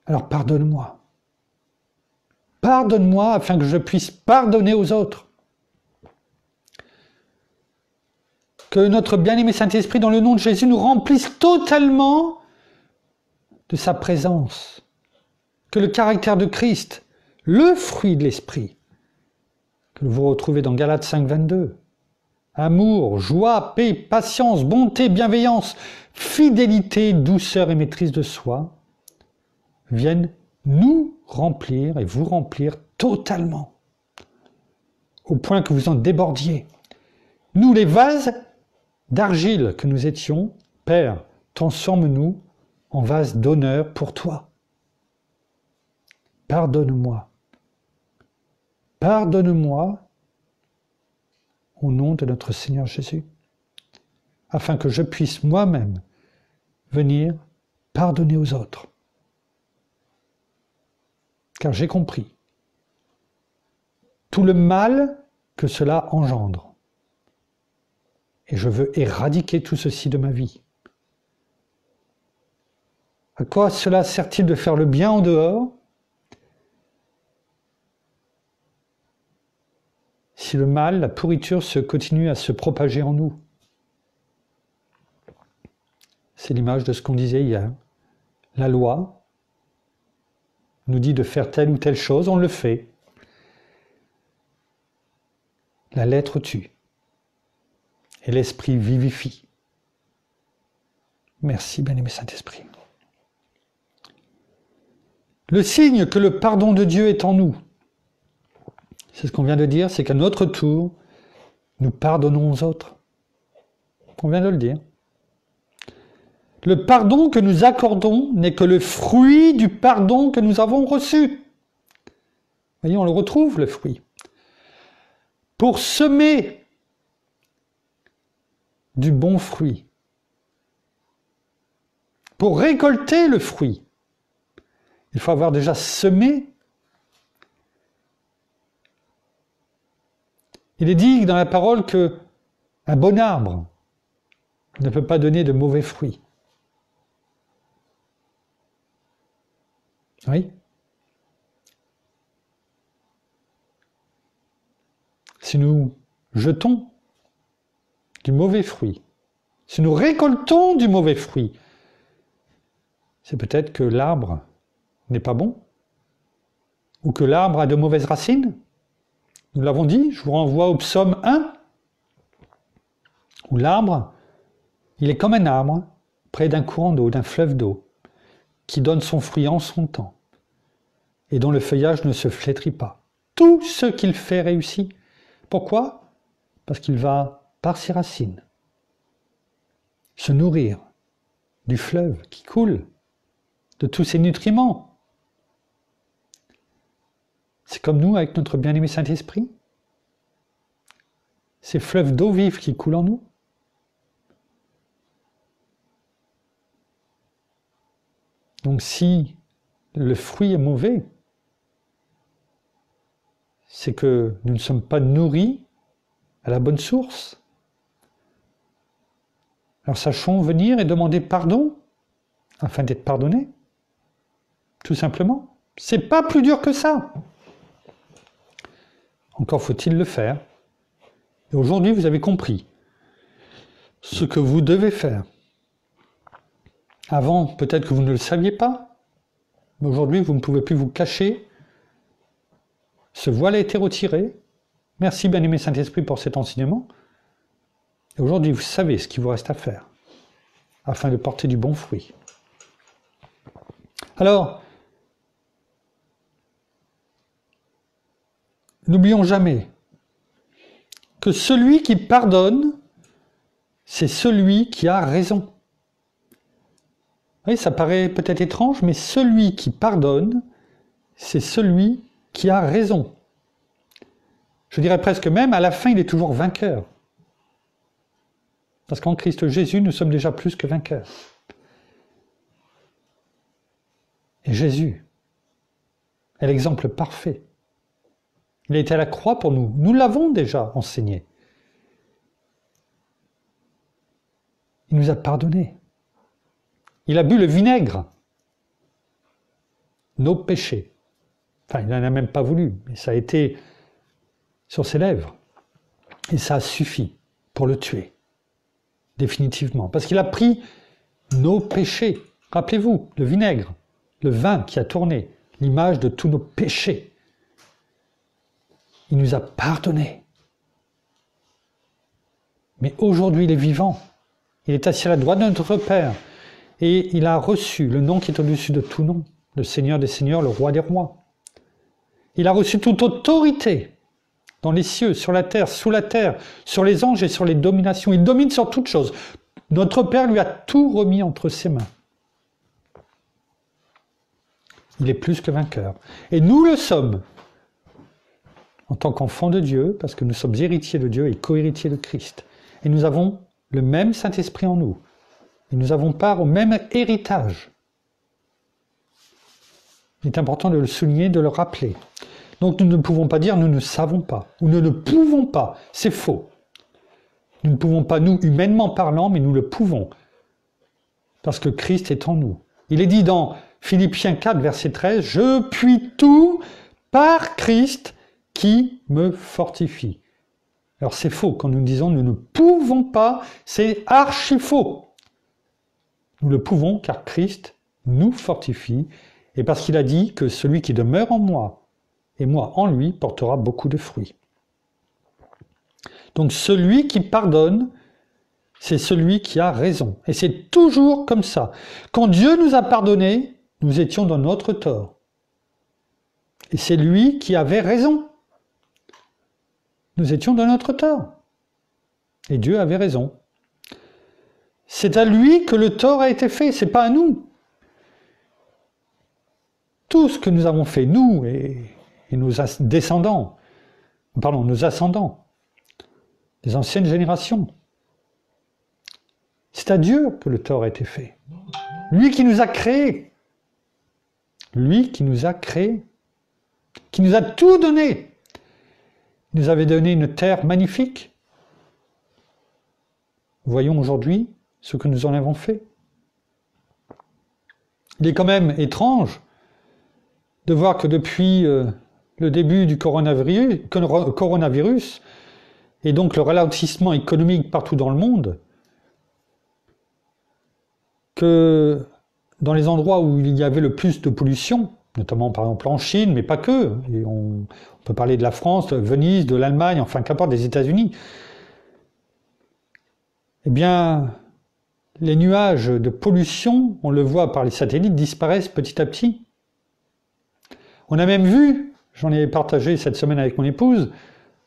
Speaker 1: Alors pardonne-moi. Pardonne-moi afin que je puisse pardonner aux autres. Que notre bien-aimé Saint-Esprit, dans le nom de Jésus, nous remplisse totalement de sa présence. Que le caractère de Christ, le fruit de l'Esprit, que vous retrouvez dans Galates 5, 22, amour, joie, paix, patience, bonté, bienveillance, fidélité, douceur et maîtrise de soi, viennent nous remplir et vous remplir totalement, au point que vous en débordiez. Nous, les vases d'argile que nous étions, Père, transforme-nous en vases d'honneur pour toi. Pardonne-moi. Pardonne-moi au nom de notre Seigneur Jésus, afin que je puisse moi-même venir pardonner aux autres. Car j'ai compris tout le mal que cela engendre. Et je veux éradiquer tout ceci de ma vie. À quoi cela sert-il de faire le bien en dehors si le mal, la pourriture continue à se propager en nous? C'est l'image de ce qu'on disait hier. La loi nous dit de faire telle ou telle chose, on le fait. La lettre tue. Et l'esprit vivifie. Merci, bien-aimé Saint-Esprit. Le signe que le pardon de Dieu est en nous, c'est ce qu'on vient de dire, c'est qu'à notre tour, nous pardonnons aux autres. On vient de le dire. Le pardon que nous accordons n'est que le fruit du pardon que nous avons reçu. Voyez, on le retrouve, le fruit. Pour semer du bon fruit, pour récolter le fruit, il faut avoir déjà semé. Il est dit dans la parole que un bon arbre ne peut pas donner de mauvais fruits. Oui. Si nous jetons du mauvais fruit, si nous récoltons du mauvais fruit, c'est peut-être que l'arbre n'est pas bon, ou que l'arbre a de mauvaises racines. Nous l'avons dit, je vous renvoie au psaume 1, où l'arbre, il est comme un arbre près d'un courant d'eau, d'un fleuve d'eau, qui donne son fruit en son temps, et dont le feuillage ne se flétrit pas. Tout ce qu'il fait réussit. Pourquoi ? Parce qu'il va, par ses racines, se nourrir du fleuve qui coule, de tous ses nutriments. C'est comme nous avec notre bien-aimé Saint-Esprit. Ces fleuves d'eau vive qui coulent en nous. Donc si le fruit est mauvais, c'est que nous ne sommes pas nourris à la bonne source. Alors sachons venir et demander pardon afin d'être pardonnés. Tout simplement. C'est pas plus dur que ça. Encore faut-il le faire. Et aujourd'hui, vous avez compris ce que vous devez faire. Avant, peut-être que vous ne le saviez pas, mais aujourd'hui, vous ne pouvez plus vous cacher. Ce voile a été retiré. Merci, bien-aimé Saint-Esprit, pour cet enseignement. Et aujourd'hui, vous savez ce qu'il vous reste à faire, afin de porter du bon fruit. Alors, n'oublions jamais que celui qui pardonne, c'est celui qui a raison. Oui, ça paraît peut-être étrange, mais celui qui pardonne, c'est celui qui a raison. Je dirais presque même, à la fin, il est toujours vainqueur. Parce qu'en Christ Jésus, nous sommes déjà plus que vainqueurs. Et Jésus est l'exemple parfait. Il a été à la croix pour nous. Nous l'avons déjà enseigné. Il nous a pardonné. Il a bu le vinaigre. Nos péchés. Enfin, il n'en a même pas voulu, mais ça a été sur ses lèvres. Et ça a suffi pour le tuer. Définitivement. Parce qu'il a pris nos péchés. Rappelez-vous, le vinaigre, le vin qui a tourné, l'image de tous nos péchés. Il nous a pardonné. Mais aujourd'hui, il est vivant. Il est assis à la droite de notre Père. Et il a reçu le nom qui est au-dessus de tout nom. Le Seigneur des Seigneurs, le Roi des Rois. Il a reçu toute autorité dans les cieux, sur la terre, sous la terre, sur les anges et sur les dominations. Il domine sur toutes choses. Notre Père lui a tout remis entre ses mains. Il est plus que vainqueur. Et nous le sommes, en tant qu'enfants de Dieu, parce que nous sommes héritiers de Dieu et co-héritiers de Christ. Et nous avons le même Saint-Esprit en nous. Et nous avons part au même héritage. Il est important de le souligner, de le rappeler. Donc nous ne pouvons pas dire « nous ne savons pas » ou « nous ne pouvons pas ». C'est faux. Nous ne pouvons pas, nous, humainement parlant, mais nous le pouvons. Parce que Christ est en nous. Il est dit dans Philippiens 4, verset 13, « Je puis tout par Christ qui me fortifie ». Alors c'est faux quand nous disons « nous ne pouvons pas », c'est archi faux. Nous le pouvons car Christ nous fortifie et parce qu'il a dit que celui qui demeure en moi et moi en lui portera beaucoup de fruits. Donc celui qui pardonne, c'est celui qui a raison. Et c'est toujours comme ça. Quand Dieu nous a pardonné, nous étions dans notre tort. Et c'est lui qui avait raison. Nous étions dans notre tort. Et Dieu avait raison. C'est à lui que le tort a été fait, c'est pas à nous. Tout ce que nous avons fait, nous et nos descendants, pardon, nos ascendants, des anciennes générations, c'est à Dieu que le tort a été fait. Lui qui nous a créés. Lui qui nous a créés. Qui nous a tout donné. Il nous avait donné une terre magnifique. Voyons aujourd'hui ce que nous en avons fait. Il est quand même étrange de voir que depuis le début du coronavirus, et donc le ralentissement économique partout dans le monde, que dans les endroits où il y avait le plus de pollution, notamment par exemple en Chine, mais pas que, et on peut parler de la France, de Venise, de l'Allemagne, enfin qu'importe, des États-Unis, eh bien, les nuages de pollution, on le voit par les satellites, disparaissent petit à petit. On a même vu, j'en ai partagé cette semaine avec mon épouse,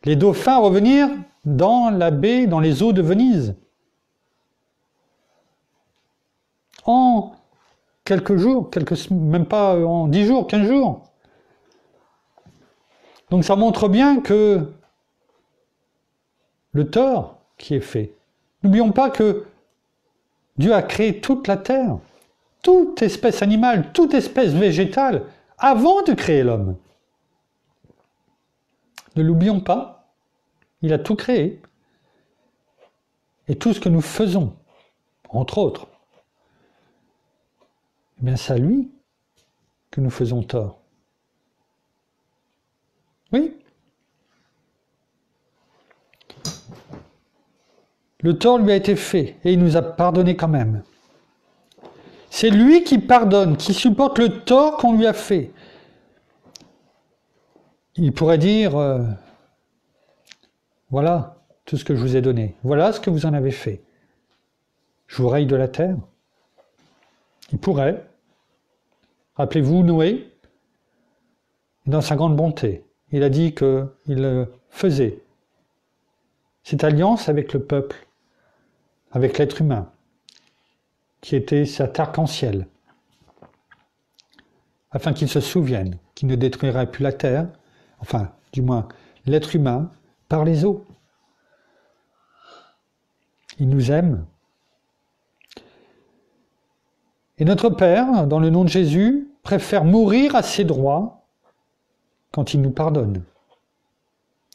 Speaker 1: les dauphins revenir dans la baie, dans les eaux de Venise. En quelques jours, même pas en 10 jours, 15 jours. Donc ça montre bien que le tort qui est fait. N'oublions pas que Dieu a créé toute la terre, toute espèce animale, toute espèce végétale, avant de créer l'homme. Ne l'oublions pas, il a tout créé. Et tout ce que nous faisons, entre autres, eh bien c'est à lui que nous faisons tort. Oui. Le tort lui a été fait et il nous a pardonné quand même. C'est lui qui pardonne, qui supporte le tort qu'on lui a fait. Il pourrait dire, voilà tout ce que je vous ai donné, voilà ce que vous en avez fait. Je vous raye de la terre. Il pourrait. Rappelez-vous Noé, dans sa grande bonté, il a dit qu'il faisait cette alliance avec le peuple, avec l'être humain, qui était cet arc-en-ciel, afin qu'il se souvienne qu'il ne détruirait plus la terre, enfin, du moins, l'être humain, par les eaux. Il nous aime. Et notre Père, dans le nom de Jésus, préfère mourir à ses droits quand il nous pardonne.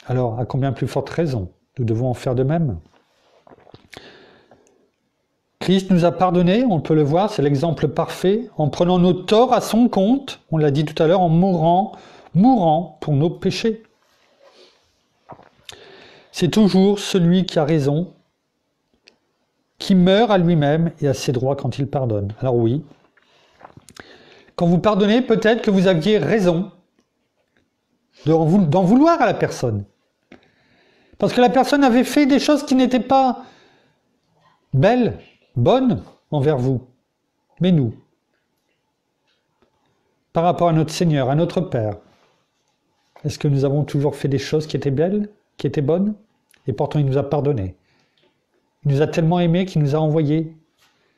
Speaker 1: Alors, à combien plus forte raison, nous devons en faire de même. Christ nous a pardonné, on peut le voir, c'est l'exemple parfait, en prenant nos torts à son compte, on l'a dit tout à l'heure, en mourant pour nos péchés. C'est toujours celui qui a raison, qui meurt à lui-même et à ses droits quand il pardonne. Alors oui, quand vous pardonnez, peut-être que vous aviez raison d'en vouloir à la personne. Parce que la personne avait fait des choses qui n'étaient pas belles, bonnes envers vous. Mais nous, par rapport à notre Seigneur, à notre Père, est-ce que nous avons toujours fait des choses qui étaient belles, qui étaient bonnes? Et pourtant il nous a pardonné. Il nous a tellement aimés qu'il nous a envoyé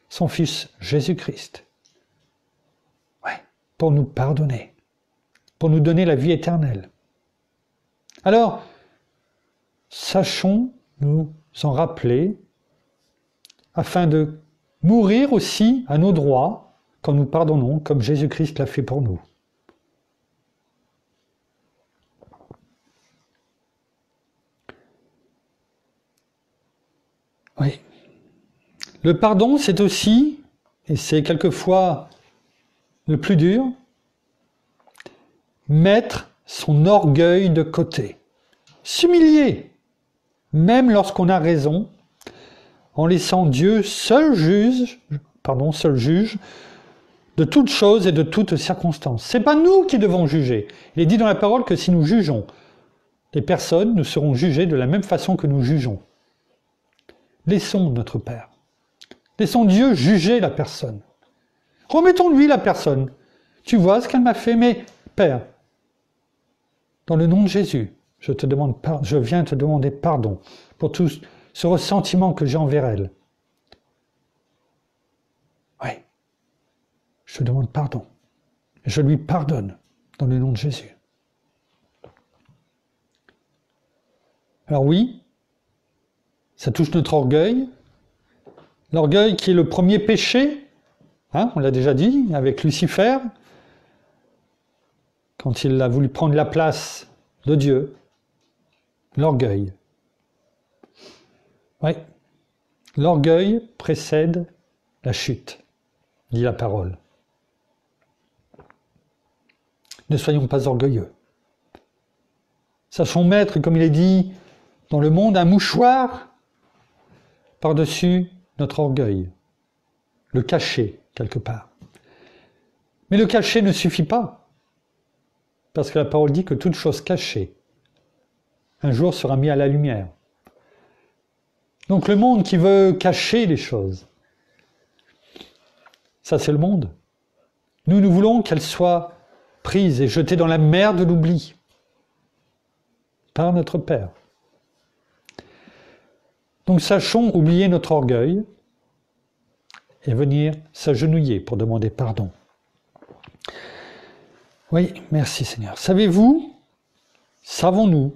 Speaker 1: son Fils Jésus-Christ. Ouais, pour nous pardonner, pour nous donner la vie éternelle. Alors, sachons nous en rappeler afin de mourir aussi à nos droits quand nous pardonnons, comme Jésus-Christ l'a fait pour nous. Oui. Le pardon, c'est aussi, et c'est quelquefois le plus dur, mettre son orgueil de côté. S'humilier, même lorsqu'on a raison, en laissant Dieu seul juge de toutes choses et de toutes circonstances. Ce n'est pas nous qui devons juger. Il est dit dans la parole que si nous jugeons les personnes, nous serons jugés de la même façon que nous jugeons. Laissons notre Père. Laissons Dieu juger la personne. Remettons-lui la personne. Tu vois ce qu'elle m'a fait, mais Père, dans le nom de Jésus, je viens te demander pardon pour tout ce ressentiment que j'ai envers elle. Oui, je te demande pardon. Je lui pardonne dans le nom de Jésus. Alors oui, ça touche notre orgueil. L'orgueil qui est le premier péché, on l'a déjà dit, avec Lucifer, quand il a voulu prendre la place de Dieu. L'orgueil. Oui, l'orgueil précède la chute, dit la parole. Ne soyons pas orgueilleux. Sachons mettre, comme il est dit dans le monde, un mouchoir par-dessus notre orgueil, le cacher quelque part. Mais le cacher ne suffit pas, parce que la parole dit que toute chose cachée, un jour sera mise à la lumière. Donc le monde qui veut cacher les choses, ça c'est le monde. Nous voulons qu'elles soient prises et jetées dans la mer de l'oubli par notre Père. Donc sachons oublier notre orgueil et venir s'agenouiller pour demander pardon. Oui, merci Seigneur. Savons-nous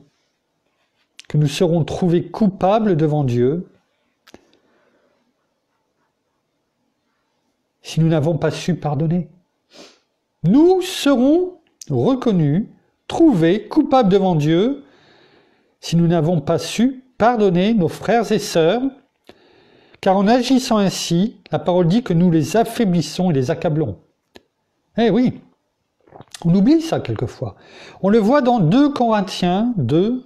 Speaker 1: que nous serons trouvés coupables devant Dieu si nous n'avons pas su pardonner? Nous serons reconnus, trouvés coupables devant Dieu si nous n'avons pas su pardonner nos frères et sœurs, car en agissant ainsi, la parole dit que nous les affaiblissons et les accablons. Eh oui, on oublie ça quelquefois. On le voit dans 2 Corinthiens 2,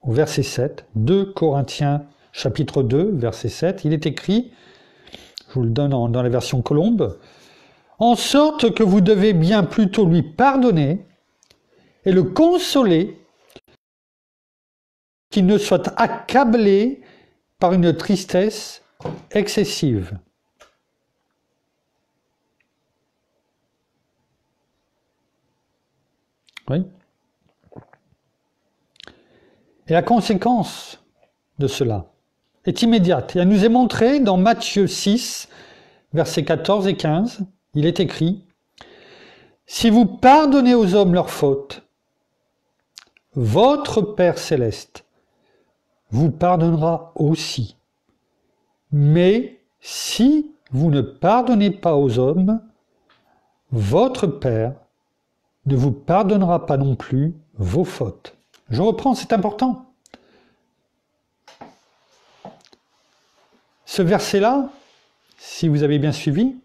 Speaker 1: au verset 7, 2 Corinthiens chapitre 2, verset 7, il est écrit, je vous le donne dans la version Colombe, « En sorte que vous devez bien plutôt lui pardonner et le consoler, qu'il ne soit accablé par une tristesse excessive. » Oui. Et la conséquence de cela est immédiate. Et elle nous est montrée dans Matthieu 6, versets 14 et 15. Il est écrit « Si vous pardonnez aux hommes leurs fautes, votre Père céleste vous pardonnera aussi. Mais si vous ne pardonnez pas aux hommes, votre Père ne vous pardonnera pas non plus vos fautes. Je reprends, c'est important. Ce verset-là, si vous avez bien suivi,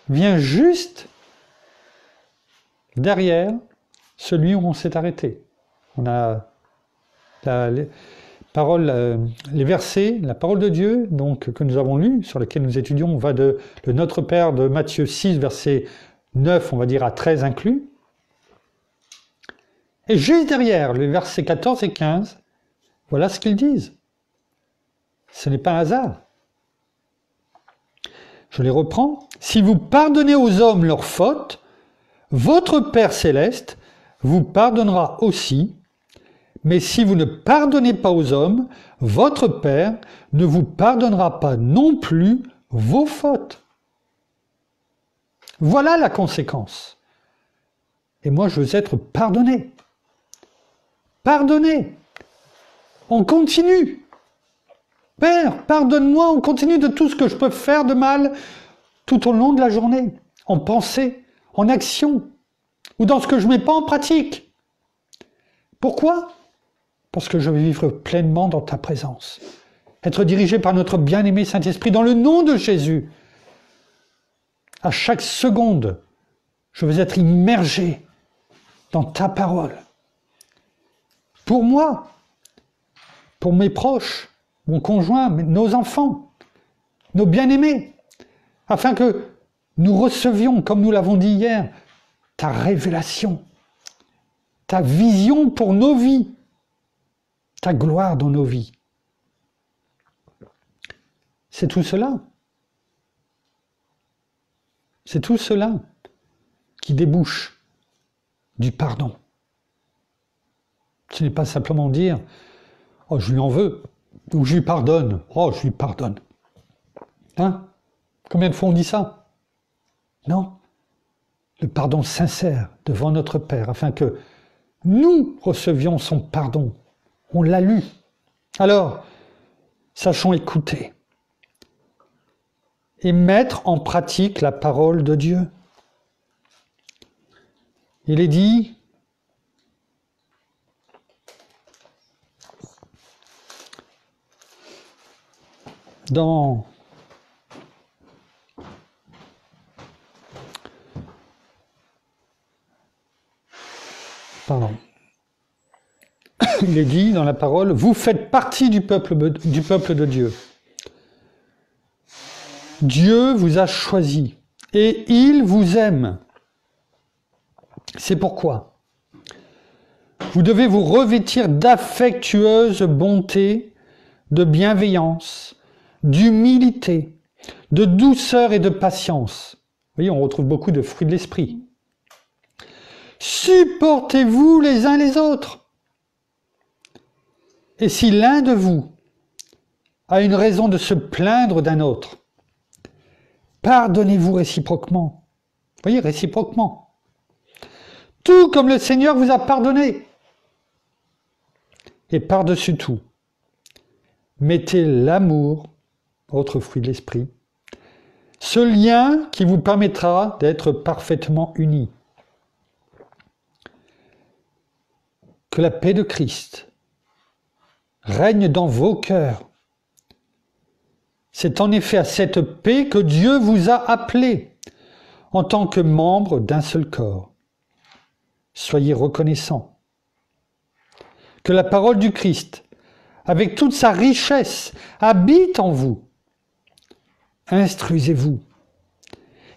Speaker 1: vient juste derrière celui où on s'est arrêté. On a les versets, la parole de Dieu donc, que nous avons lu, sur lesquels nous étudions, va de Notre Père de Matthieu 6, verset 9, on va dire à 13 inclus. Et juste derrière, les versets 14 et 15, voilà ce qu'ils disent. Ce n'est pas un hasard. Je les reprends. Si vous pardonnez aux hommes leurs fautes, votre Père céleste vous pardonnera aussi. Mais si vous ne pardonnez pas aux hommes, votre Père ne vous pardonnera pas non plus vos fautes. Voilà la conséquence. Et moi, je veux être pardonné. Pardonné. On continue. Père, pardonne-moi, on continue de tout ce que je peux faire de mal tout au long de la journée, en pensée, en action, ou dans ce que je ne mets pas en pratique. Pourquoi ? Parce que je veux vivre pleinement dans ta présence. Être dirigé par notre bien-aimé Saint-Esprit dans le nom de Jésus. À chaque seconde, je veux être immergé dans ta parole. Pour moi, pour mes proches, mon conjoint, nos enfants, nos bien-aimés, afin que nous recevions, comme nous l'avons dit hier, ta révélation, ta vision pour nos vies, ta gloire dans nos vies. C'est tout cela. C'est tout cela qui débouche du pardon. Ce n'est pas simplement dire « Oh, je lui en veux » ou « Je lui pardonne ». « Oh, je lui pardonne ». Hein ? Combien de fois on dit ça ? Non. Le pardon sincère devant notre Père, afin que nous recevions son pardon. On l'a lu. Alors, sachons écouter et mettre en pratique la parole de Dieu. Il est dit dans il est dit dans la parole, vous faites partie du peuple de Dieu. Dieu vous a choisi et il vous aime. C'est pourquoi vous devez vous revêtir d'affectueuse bonté, de bienveillance, d'humilité, de douceur et de patience. Vous voyez, on retrouve beaucoup de fruits de l'esprit. Supportez-vous les uns les autres. Et si l'un de vous a une raison de se plaindre d'un autre, pardonnez-vous réciproquement. Vous voyez, réciproquement. Tout comme le Seigneur vous a pardonné. Et par-dessus tout, mettez l'amour, autre fruit de l'esprit, ce lien qui vous permettra d'être parfaitement unis. Que la paix de Christ règne dans vos cœurs. C'est en effet à cette paix que Dieu vous a appelés en tant que membres d'un seul corps. Soyez reconnaissants. Que la parole du Christ, avec toute sa richesse, habite en vous. Instruisez-vous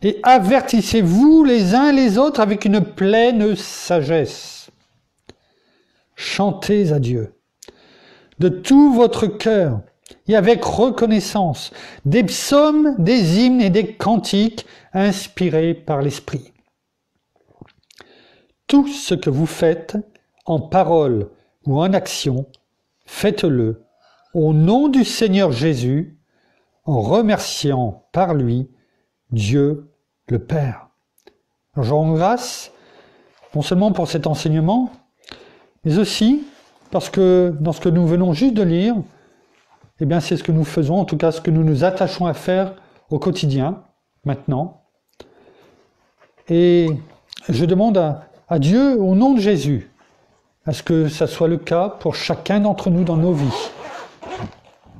Speaker 1: et avertissez-vous les uns les autres avec une pleine sagesse. Chantez à Dieu de tout votre cœur et avec reconnaissance des psaumes, des hymnes et des cantiques inspirés par l'Esprit. Tout ce que vous faites en parole ou en action, faites-le au nom du Seigneur Jésus, en remerciant par lui Dieu le Père. Alors, je rends grâce non seulement pour cet enseignement, mais aussi Parce que dans ce que nous venons juste de lire, eh bien c'est ce que nous faisons, en tout cas ce que nous nous attachons à faire au quotidien, maintenant. Et je demande à Dieu, au nom de Jésus, à ce que ça soit le cas pour chacun d'entre nous dans nos vies.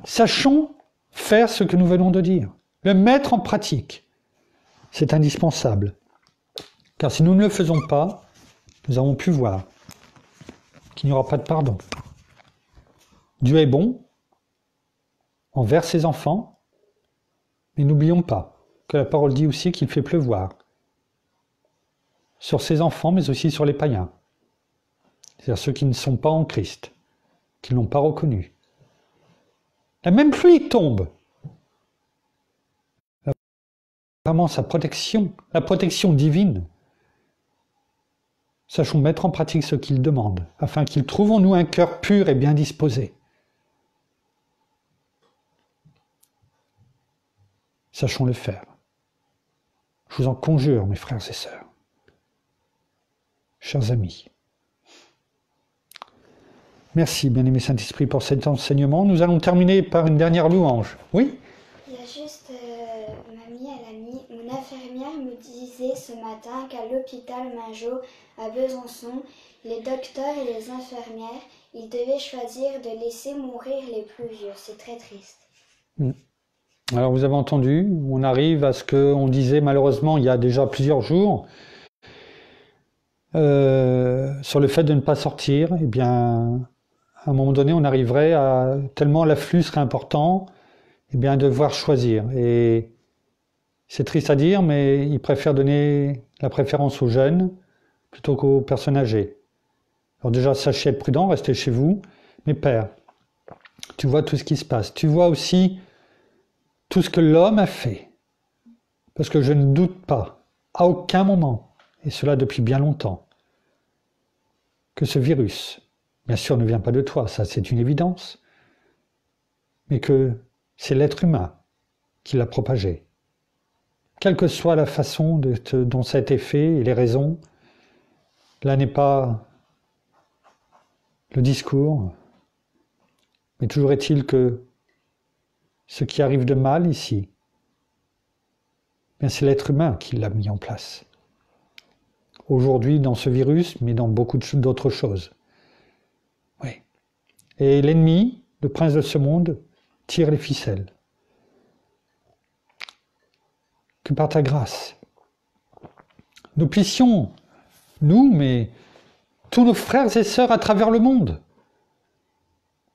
Speaker 1: Sachons faire ce que nous venons de dire, le mettre en pratique. C'est indispensable. Car si nous ne le faisons pas, nous avons pu voir qu'il n'y aura pas de pardon. Dieu est bon envers ses enfants, mais n'oublions pas que la parole dit aussi qu'il fait pleuvoir sur ses enfants, mais aussi sur les païens. C'est-à-dire ceux qui ne sont pas en Christ, qui ne l'ont pas reconnu. La même pluie tombe. Vraiment sa protection, la protection divine. Sachons mettre en pratique ce qu'il demande, afin qu'il trouve en nous un cœur pur et bien disposé. Sachons le faire. Je vous en conjure, mes frères et sœurs, chers amis. Merci, bien-aimé Saint-Esprit, pour cet enseignement. Nous allons terminer par une dernière louange. Oui ?
Speaker 3: Il y a juste mamie, mon infirmière me disait ce matin qu'à l'hôpital Mingeot à Besançon, les docteurs et les infirmières, ils devaient choisir de laisser mourir les plus vieux. C'est très triste.
Speaker 1: Alors vous avez entendu, on arrive à ce qu'on disait malheureusement il y a déjà plusieurs jours sur le fait de ne pas sortir. Eh bien, à un moment donné, on arriverait à, tellement l'afflux serait important, eh bien, devoir choisir. Et c'est triste à dire, mais ils préfèrent donner la préférence aux jeunes plutôt qu'aux personnes âgées. Alors déjà, sachez être prudent, restez chez vous. Mais Père, tu vois tout ce qui se passe. Tu vois aussi tout ce que l'homme a fait. Parce que je ne doute pas, à aucun moment, et cela depuis bien longtemps, que ce virus, bien sûr, ne vient pas de toi, ça c'est une évidence, mais que c'est l'être humain qui l'a propagé. Quelle que soit la façon dont ça a été fait et les raisons, là n'est pas le discours, mais toujours est-il que ce qui arrive de mal ici, bien c'est l'être humain qui l'a mis en place. Aujourd'hui dans ce virus, mais dans beaucoup d'autres choses. Oui. Et l'ennemi, le prince de ce monde, tire les ficelles. Que par ta grâce, nous puissions, nous, mais tous nos frères et sœurs à travers le monde,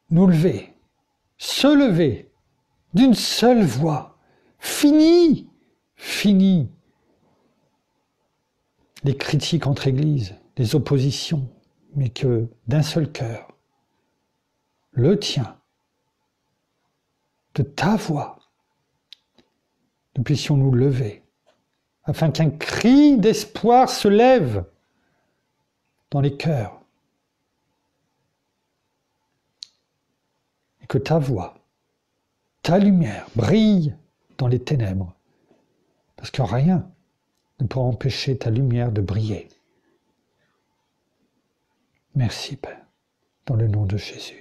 Speaker 1: nous lever, se lever, d'une seule voix. Fini les critiques entre églises, les oppositions, mais que d'un seul cœur, le tien, de ta voix, nous puissions nous lever, afin qu'un cri d'espoir se lève dans les cœurs, et que ta voix, ta lumière brille dans les ténèbres, parce que rien ne pourra empêcher ta lumière de briller. Merci, Père, dans le nom de Jésus.